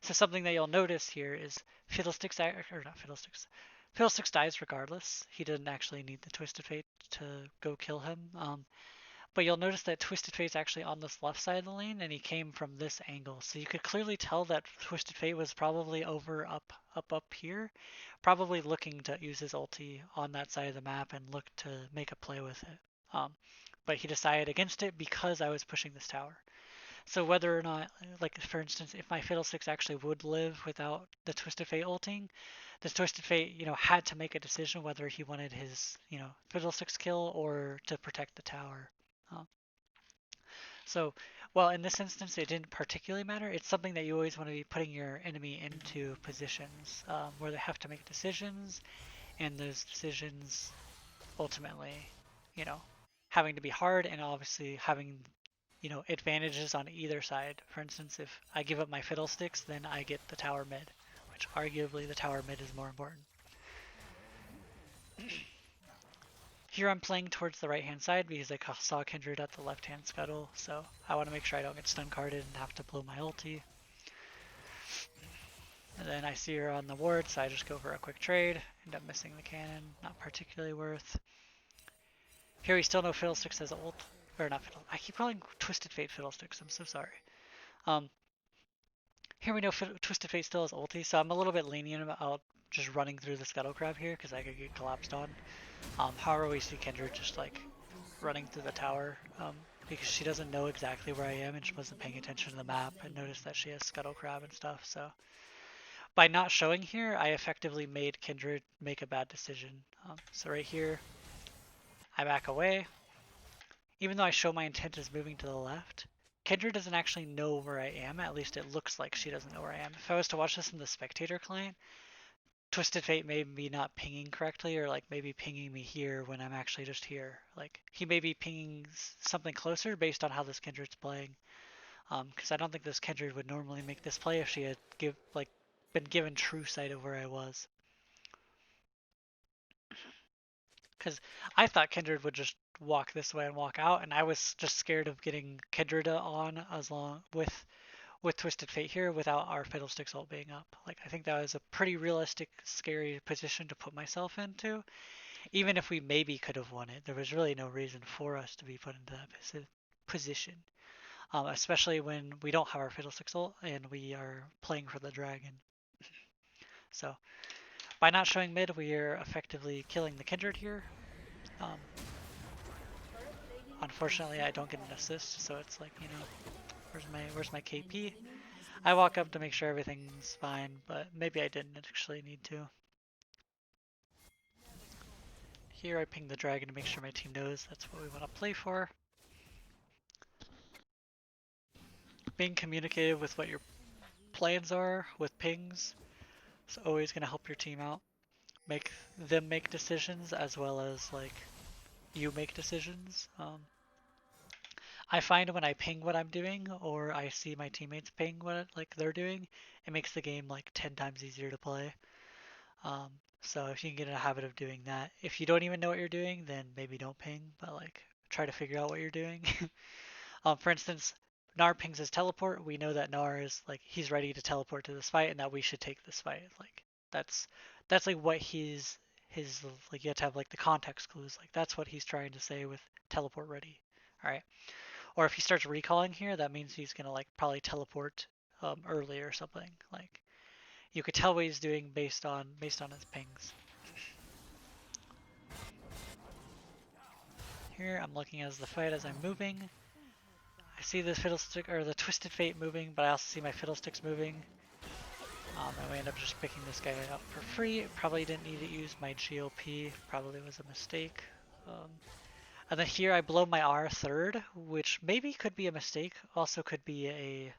So something that you'll notice here is Fiddlesticks or not Fiddlesticks. Fiddlesticks dies regardless. He didn't actually need the Twisted Fate to go kill him. But you'll notice that Twisted Fate's actually on this left side of the lane, and he came from this angle. So you could clearly tell that Twisted Fate was probably over up here, probably looking to use his ulti on that side of the map and look to make a play with it. Um, but he decided against it because I was pushing this tower. So whether or not, like for instance, if my Fiddlesticks actually would live without the Twisted Fate ulting, the Twisted Fate, had to make a decision whether he wanted his, Fiddlesticks kill or to protect the tower. Um, so, well, in this instance, it didn't particularly matter. It's something that you always want to be putting your enemy into positions where they have to make decisions, and those decisions ultimately, you know, having to be hard and obviously having advantages on either side. For instance, if I give up my Fiddlesticks, then I get the tower mid, which arguably the tower mid is more important. Here I'm playing towards the right hand side because I saw Kindred at the left hand scuttle, so I want to make sure I don't get stun carded and have to blow my ulti. And then I see her on the ward, so I just go for a quick trade, end up missing the cannon, not particularly worth. Here we still know Fiddlesticks has ult, or not Fiddle. I keep calling Twisted Fate Fiddlesticks, I'm so sorry. Here we know Twisted Fate still has ulti, so I'm a little bit lenient about just running through the Scuttle Crab here because I could get collapsed on. However, we see Kendra just like running through the tower because she doesn't know exactly where I am and she wasn't paying attention to the map and noticed that she has Scuttle Crab and stuff. So by not showing here, I effectively made Kindred make a bad decision. So right here, I back away. Even though I show my intent is moving to the left, Kendra doesn't actually know where I am. At least it looks like she doesn't know where I am. If I was to watch this from the spectator client, Twisted Fate may be not pinging correctly, or like maybe pinging me here when I'm actually just here. Like he may be pinging something closer based on how this Kindred's playing. Because I don't think this Kindred would normally make this play if she had been given true sight of where I was. Because I thought Kindred would just walk this way and walk out, and I was just scared of getting Kindred on as long with Twisted Fate here without our Fiddlesticks ult being up. Like I think that was a pretty realistic, scary position to put myself into. Even if we maybe could have won it, there was really no reason for us to be put into that position. Especially when we don't have our Fiddlesticks ult and we are playing for the dragon. So by not showing mid, we are effectively killing the Kindred here. Unfortunately, I don't get an assist, so it's like, you know, where's my KP? I walk up to make sure everything's fine, but maybe I didn't actually need to. Here I ping the dragon to make sure my team knows that's what we want to play for. Being communicative with what your plans are with pings is always going to help your team out. Make them make decisions as well as like you make decisions. I find when I ping what I'm doing or I see my teammates ping what like they're doing, it makes the game like 10 times easier to play. Um, so if you can get in a habit of doing that, if you don't even know what you're doing, then maybe don't ping, but like try to figure out what you're doing. For instance, Nar pings his teleport. We know that Nar is like he's ready to teleport to this fight and that we should take this fight. Like that's like what his like you have to have like the context clues. Like that's what he's trying to say with teleport ready. All right. Or if he starts recalling here, that means he's gonna like probably teleport early or something. Like you could tell what he's doing based on his pings. Here I'm looking at the fight as I'm moving. I see the fiddlestick or the twisted fate moving, but I also see my fiddlesticks moving. And we end up just picking this guy up for free. Probably didn't need to use my GLP. Probably was a mistake. And then here I blow my R third, which maybe could be a mistake. Also could be a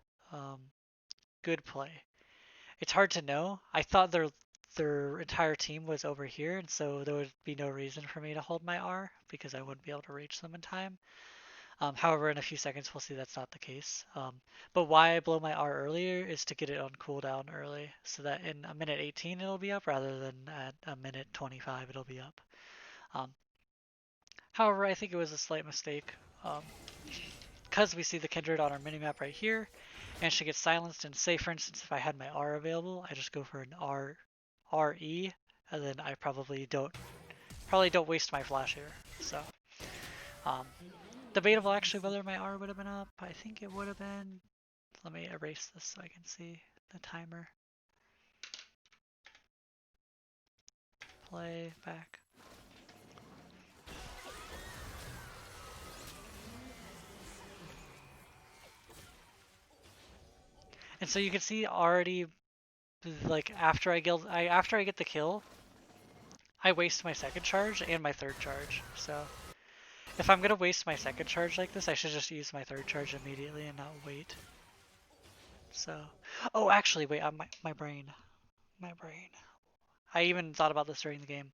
good play. It's hard to know. I thought their entire team was over here, and so there would be no reason for me to hold my R because I wouldn't be able to reach them in time. However, in a few seconds we'll see that's not the case. But why I blow my R earlier is to get it on cooldown early, so that in a minute 18 it'll be up rather than at a minute 25 it'll be up. However, I think it was a slight mistake. Because we see the Kindred on our minimap right here, and she gets silenced, and say for instance if I had my R available, I just go for an RE, and then I probably don't waste my flash here. So debatable actually whether my R would have been up. I think it would have been. Let me erase this so I can see the timer. Play back. And so you can see already, like after I get the kill, I waste my second charge and my third charge. So if I'm gonna waste my second charge like this, I should just use my third charge immediately and not wait. So, oh, actually, wait, my brain. I even thought about this during the game.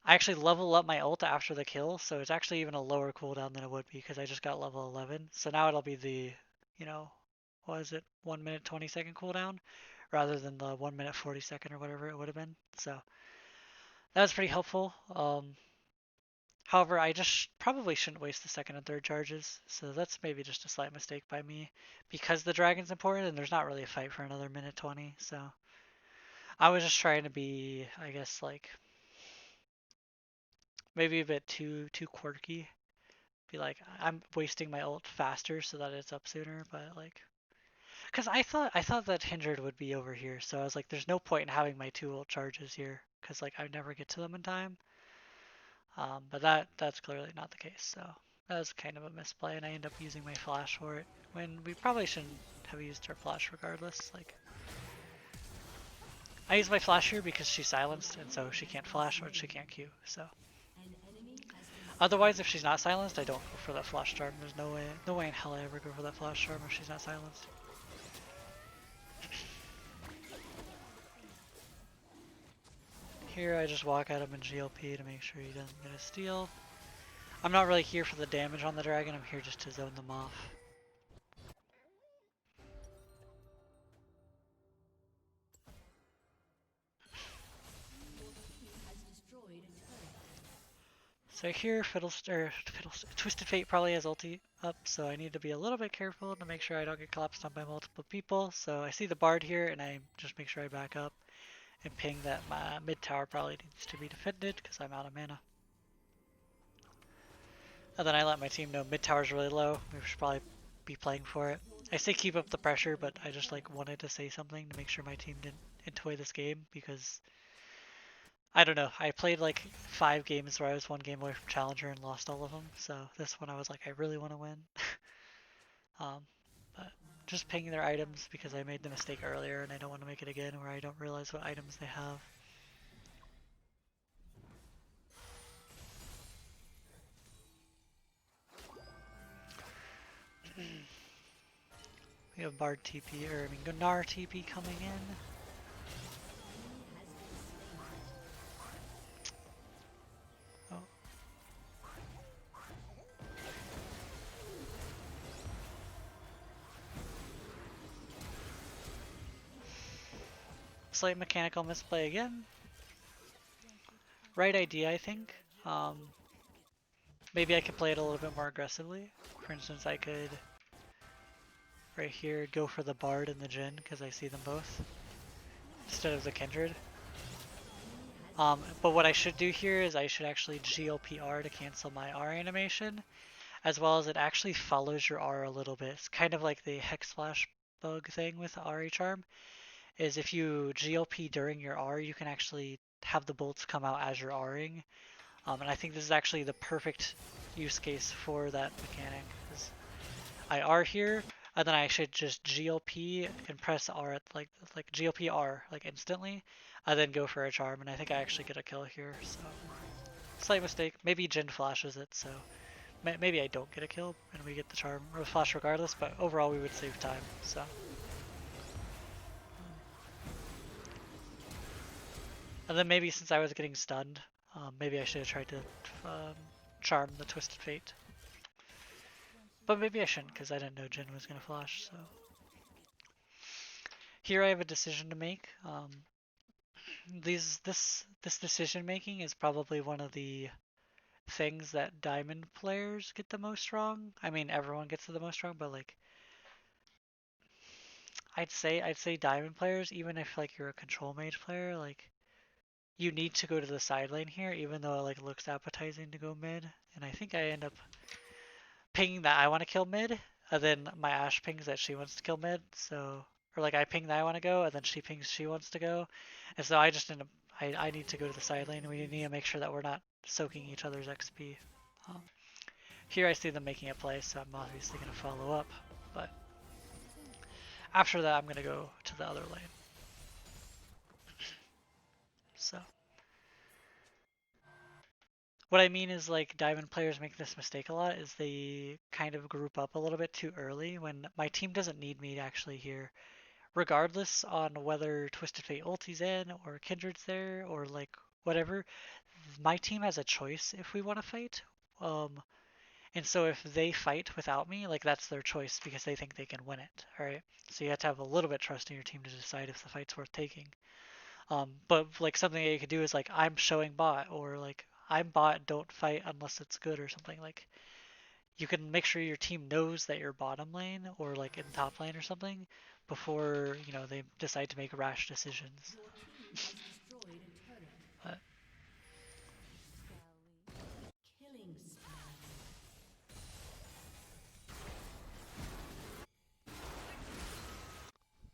I actually level up my ult after the kill, so it's actually even a lower cooldown than it would be because I just got level 11. So now it'll be the, you know, what is it, 1 minute 20 second cooldown rather than the 1 minute 40 second or whatever it would have been. So that was pretty helpful. However, I just probably shouldn't waste the second and third charges, so that's maybe just a slight mistake by me because the dragon's important and there's not really a fight for another minute 20. So I was just trying to be, I guess, like maybe a bit too quirky. Be like, I'm wasting my ult faster so that it's up sooner, but like, because I thought that Hindered would be over here, so I was like, there's no point in having my 2 ult charges here, because like I never get to them in time. But that's clearly not the case, so that was kind of a misplay, and I end up using my flash for it, when we probably shouldn't have used our flash regardless. Like, I use my flash here because she's silenced, and so she can't flash or she can't Q, so. Otherwise, if she's not silenced, I don't go for that flash charm. There's no way in hell I ever go for that flash charm if she's not silenced. Here I just walk at him in GLP to make sure he doesn't get a steal. I'm not really here for the damage on the dragon, I'm here just to zone them off. So here Twisted Fate probably has ulti up, so I need to be a little bit careful to make sure I don't get collapsed on by multiple people. So I see the Bard here and I just make sure I back up and ping that my mid tower probably needs to be defended because I'm out of mana. And then I let my team know mid tower's really low, we should probably be playing for it. I say keep up the pressure, but I just like wanted to say something to make sure my team didn't enjoy this game because I don't know. I played like 5 games where I was 1 game away from Challenger and lost all of them. So this one I was like, I really want to win. um, but just picking their items because I made the mistake earlier and I don't want to make it again where I don't realize what items they have. We have Bard TP, or I mean Gunnar TP coming in. Oh. Slight mechanical misplay again. Right idea, I think. Maybe I could play it a little bit more aggressively. For instance, I could right here go for the Bard and the Jhin because I see them both instead of the Kindred. But what I should do here is I should actually GLP-R to cancel my R animation, as well as it actually follows your R a little bit. It's kind of like the Hex Flash bug thing with the RA charm, is if you GLP during your R, you can actually have the bolts come out as you're Ring. And I think this is actually the perfect use case for that mechanic. I R here, and then I should just GLP and press R at like GLP R like instantly, and then go for a charm, and I think I actually get a kill here. So slight mistake. Maybe Jhin flashes it, so maybe I don't get a kill and we get the charm or the flash regardless. But overall, we would save time. So. And then maybe since I was getting stunned, maybe I should have tried to charm the Twisted Fate. But maybe I shouldn't because I didn't know Jhin was going to flash. So here I have a decision to make. This decision making is probably one of the things that Diamond players get the most wrong. I mean, everyone gets it the most wrong, but like I'd say Diamond players, even if like you're a control mage player, like you need to go to the side lane here, even though it like looks appetizing to go mid. And I think I end up pinging that I want to kill mid, and then my Ashe pings that she wants to kill mid. So, or like I ping that I want to go, and then she pings she wants to go, and so I just end up I need to go to the side lane, and we need to make sure that we're not soaking each other's XP. Here I see them making a play, so I'm obviously gonna follow up, but after that I'm gonna go to the other lane. So. What I mean is like Diamond players make this mistake a lot is they kind of group up a little bit too early when my team doesn't need me actually here. Regardless on whether Twisted Fate ulti's in or Kindred's there or like whatever, my team has a choice if we want to fight. And so if they fight without me, like that's their choice because they think they can win it. All right. So you have to have a little bit of trust in your team to decide if the fight's worth taking. But like something that you could do is like I'm showing bot or like I'm bot, don't fight unless it's good or something. Like you can make sure your team knows that you're bottom lane or like in top lane or something before they decide to make rash decisions. But,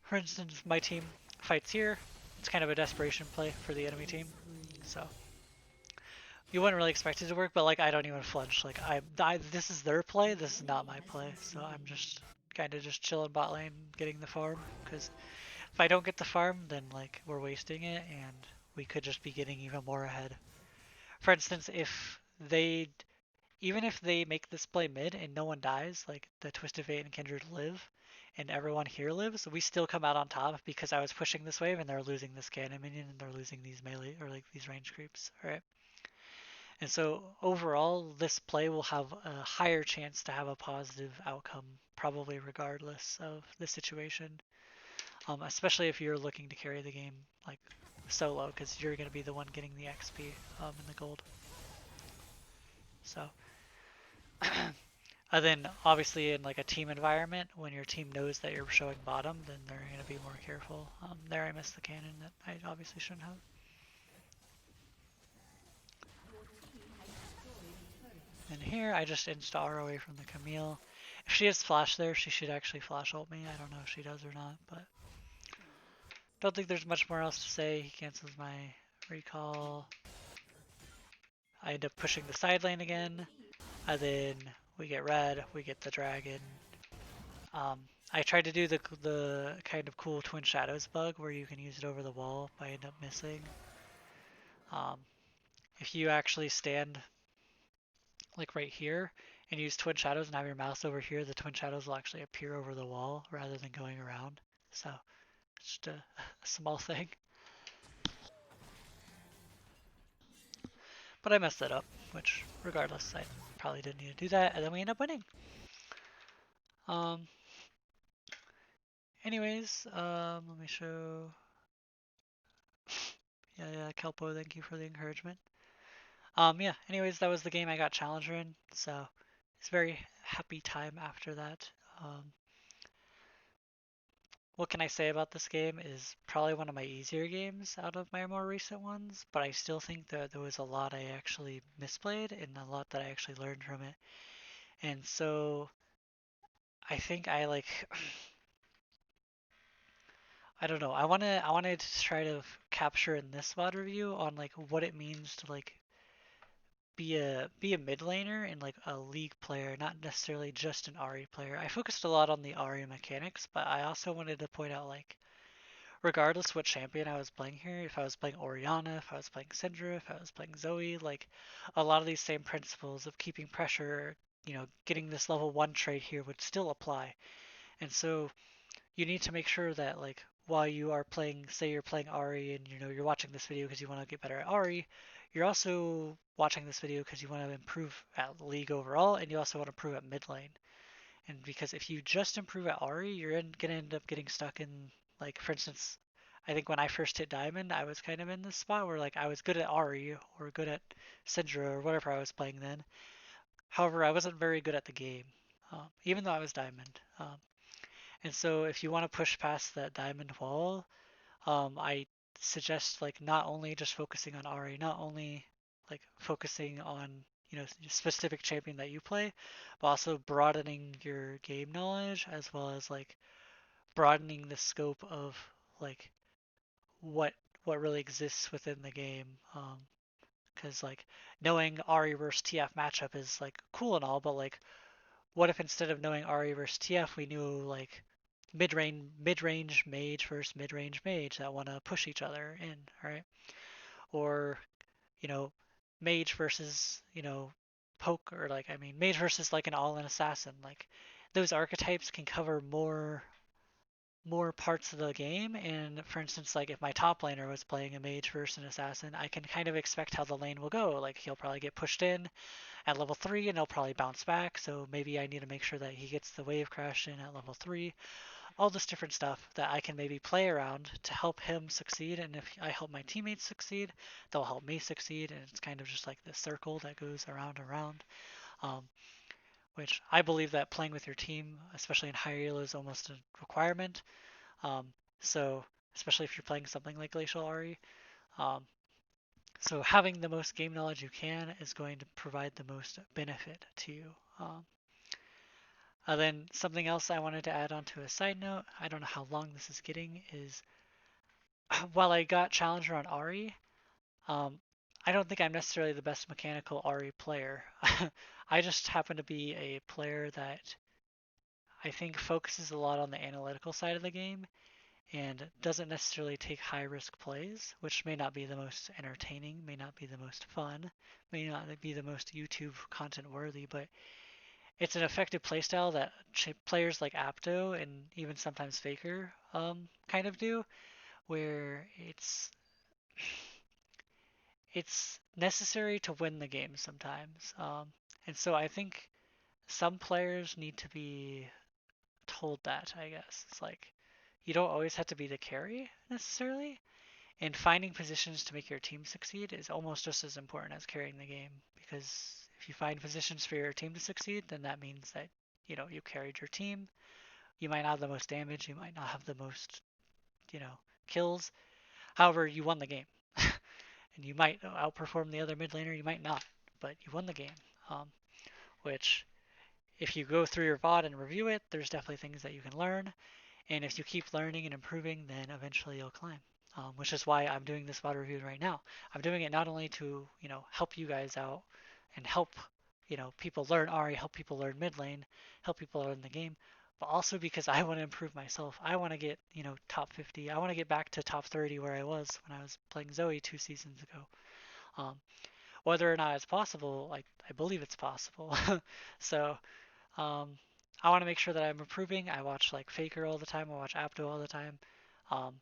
for instance, my team fights here. It's kind of a desperation play for the enemy team, so you wouldn't really expect it to work. But like I don't even flinch. Like this is their play. This is not my play. So I'm just kind of just chilling bot lane, getting the farm because if I don't get the farm, then like we're wasting it, and we could just be getting even more ahead. For instance, even if they make this play mid and no one dies, like the Twisted Fate and Kindred live, and everyone here lives, we still come out on top because I was pushing this wave and they're losing this cannon minion and they're losing these melee or like these range creeps, right? And so overall, this play will have a higher chance to have a positive outcome, probably regardless of the situation. Especially if you're looking to carry the game like solo, because you're going to be the one getting the XP and the gold. So, and then obviously in like a team environment, when your team knows that you're showing bottom, then they're going to be more careful. There I missed the cannon that I obviously shouldn't have. And here I just insta-R away from the Camille. If she has flash there, she should actually flash ult me. I don't know if she does or not, but don't think there's much more else to say. He cancels my recall. I end up pushing the side lane again, and then we get red, we get the dragon. I tried to do the kind of cool Twin Shadows bug where you can use it over the wall, but I end up missing. If you actually stand like right here and use Twin Shadows and have your mouse over here, the Twin Shadows will actually appear over the wall rather than going around. So it's just a small thing. But I messed that up, which regardless, I probably didn't need to do that, and then we end up winning. Um, let me show. Yeah, Kelpo, thank you for the encouragement. Yeah, anyways, that was the game I got Challenger in, so it's a very happy time after that. What can I say about this game is probably one of my easier games out of my more recent ones, but I still think that there was a lot I actually misplayed and a lot that I actually learned from it. And so I think I like I don't know. I wanted to try to capture in this VOD review on like what it means to like be a mid laner and like a league player, not necessarily just an Ahri player. I focused a lot on the Ahri mechanics, but I also wanted to point out like regardless what champion I was playing here, if I was playing Orianna, if I was playing Syndra, if I was playing Zoe, like a lot of these same principles of keeping pressure, getting this level 1 trade here would still apply. And so you need to make sure that like while you are playing, say you're playing Ahri and you're watching this video because you want to get better at Ahri, you're also watching this video because you want to improve at League overall and you also want to improve at mid lane. And because if you just improve at Ahri, you're gonna end up getting stuck in like, for instance, I think when I first hit Diamond, I was kind of in this spot where like I was good at Ahri or good at Syndra or whatever I was playing then. However, I wasn't very good at the game, even though I was Diamond. And so if you want to push past that Diamond wall, I suggest like not only just focusing on Ahri, not only like focusing on specific champion that you play, but also broadening your game knowledge as well as like broadening the scope of like what what really exists within the game. Because like knowing Ahri versus TF matchup is like cool and all, but like what if instead of knowing Ahri versus TF we knew like mid-range mage versus mid-range mage that want to push each other in, right? Or you know, mage versus poke, or like I mean mage versus like an all-in assassin. Like those archetypes can cover more parts of the game. And for instance, like if my top laner was playing a mage versus an assassin, I can kind of expect how the lane will go. Like he'll probably get pushed in at level 3 and he'll probably bounce back. So maybe I need to make sure that he gets the wave crash in at level 3. All this different stuff that I can maybe play around to help him succeed. And if I help my teammates succeed, they'll help me succeed. And it's kind of just like this circle that goes around and around. Um, which I believe that playing with your team, especially in higher elo, is almost a requirement. Um, so especially if you're playing something like Glacial Ahri. Um, so having the most game knowledge you can is going to provide the most benefit to you. Then something else I wanted to add on to a side note, I don't know how long this is getting, is while I got Challenger on Ahri, um, I don't think I'm necessarily the best mechanical Ahri player. I just happen to be a player that I think focuses a lot on the analytical side of the game and doesn't necessarily take high risk plays, which may not be the most entertaining, may not be the most fun, may not be the most YouTube content worthy, but it's an effective playstyle that players like Apto and even sometimes Faker kind of do, where it's necessary to win the game sometimes. And so I think some players need to be told that, I guess. It's like you don't always have to be the carry necessarily, and finding positions to make your team succeed is almost just as important as carrying the game, because if you find positions for your team to succeed, then that means that you carried your team. You might not have the most damage, you might not have the most kills. However, you won the game. And you might outperform the other mid laner, you might not, but you won the game. Which, if you go through your VOD and review it, there's definitely things that you can learn. And if you keep learning and improving, then eventually you'll climb. which is why I'm doing this model review right now. I'm doing it not only to, help you guys out and help, people learn Ahri, help people learn mid lane, help people learn the game, but also because I want to improve myself. I want to get, top 50. I want to get back to top 30 where I was when I was playing Zoe 2 seasons ago. Um, Whether or not it's possible, like I believe it's possible. So um, I want to make sure that I'm improving. I watch like Faker all the time. I watch Apto all the time. Um,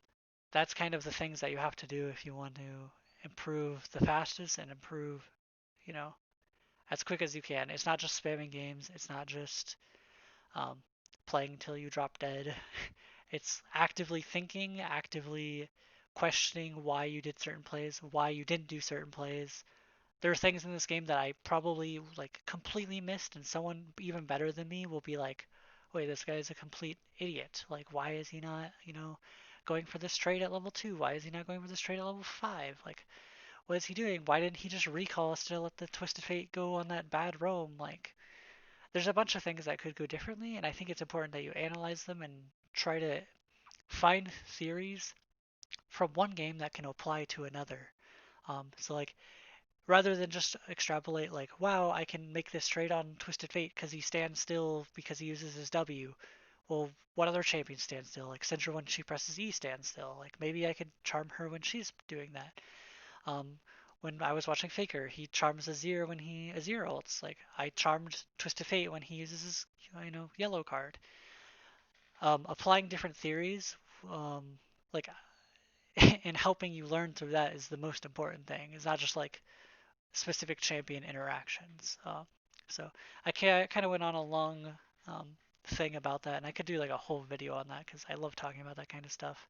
that's kind of the things that you have to do if you want to improve the fastest and improve, you know, as quick as you can. It's not just spamming games. It's not just um, playing until you drop dead. It's actively thinking, actively questioning why you did certain plays, why you didn't do certain plays. There are things in this game that I probably like completely missed, and someone even better than me will be like, "Wait, this guy is a complete idiot. Like, why is he not, going for this trade at level 2? Why is he not going for this trade at level 5? Like, what is he doing? Why didn't he just recall instead of let the Twisted Fate go on that bad roam? Like, there's a bunch of things that could go differently, and I think it's important that you analyze them and try to find theories from one game that can apply to another. So like rather than just extrapolate like, wow, I can make this trade on Twisted Fate because he stands still because he uses his W. Well, what other champions stand still? Like Syndra when she presses E stands still. Like maybe I could charm her when she's doing that. When I was watching Faker, he charms Azir when he Azir ults. Like I charmed Twisted Fate when he uses his yellow card. Applying different theories, like and helping you learn through that is the most important thing. It's not just like specific champion interactions. So I kind of went on a long um, thing about that, and I could do like a whole video on that because I love talking about that kind of stuff.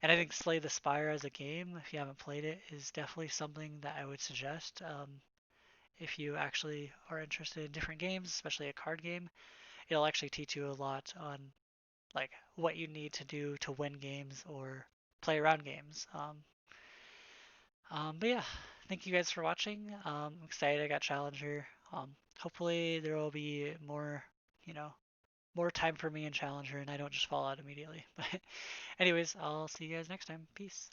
And I think Slay the Spire as a game, if you haven't played it, is definitely something that I would suggest if you actually are interested in different games, especially a card game. It'll actually teach you a lot on like what you need to do to win games or play around games. But yeah, thank you guys for watching. I'm excited I got Challenger. Hopefully there will be more, you know, more time for me in Challenger and I don't just fall out immediately. But anyways, I'll see you guys next time. Peace.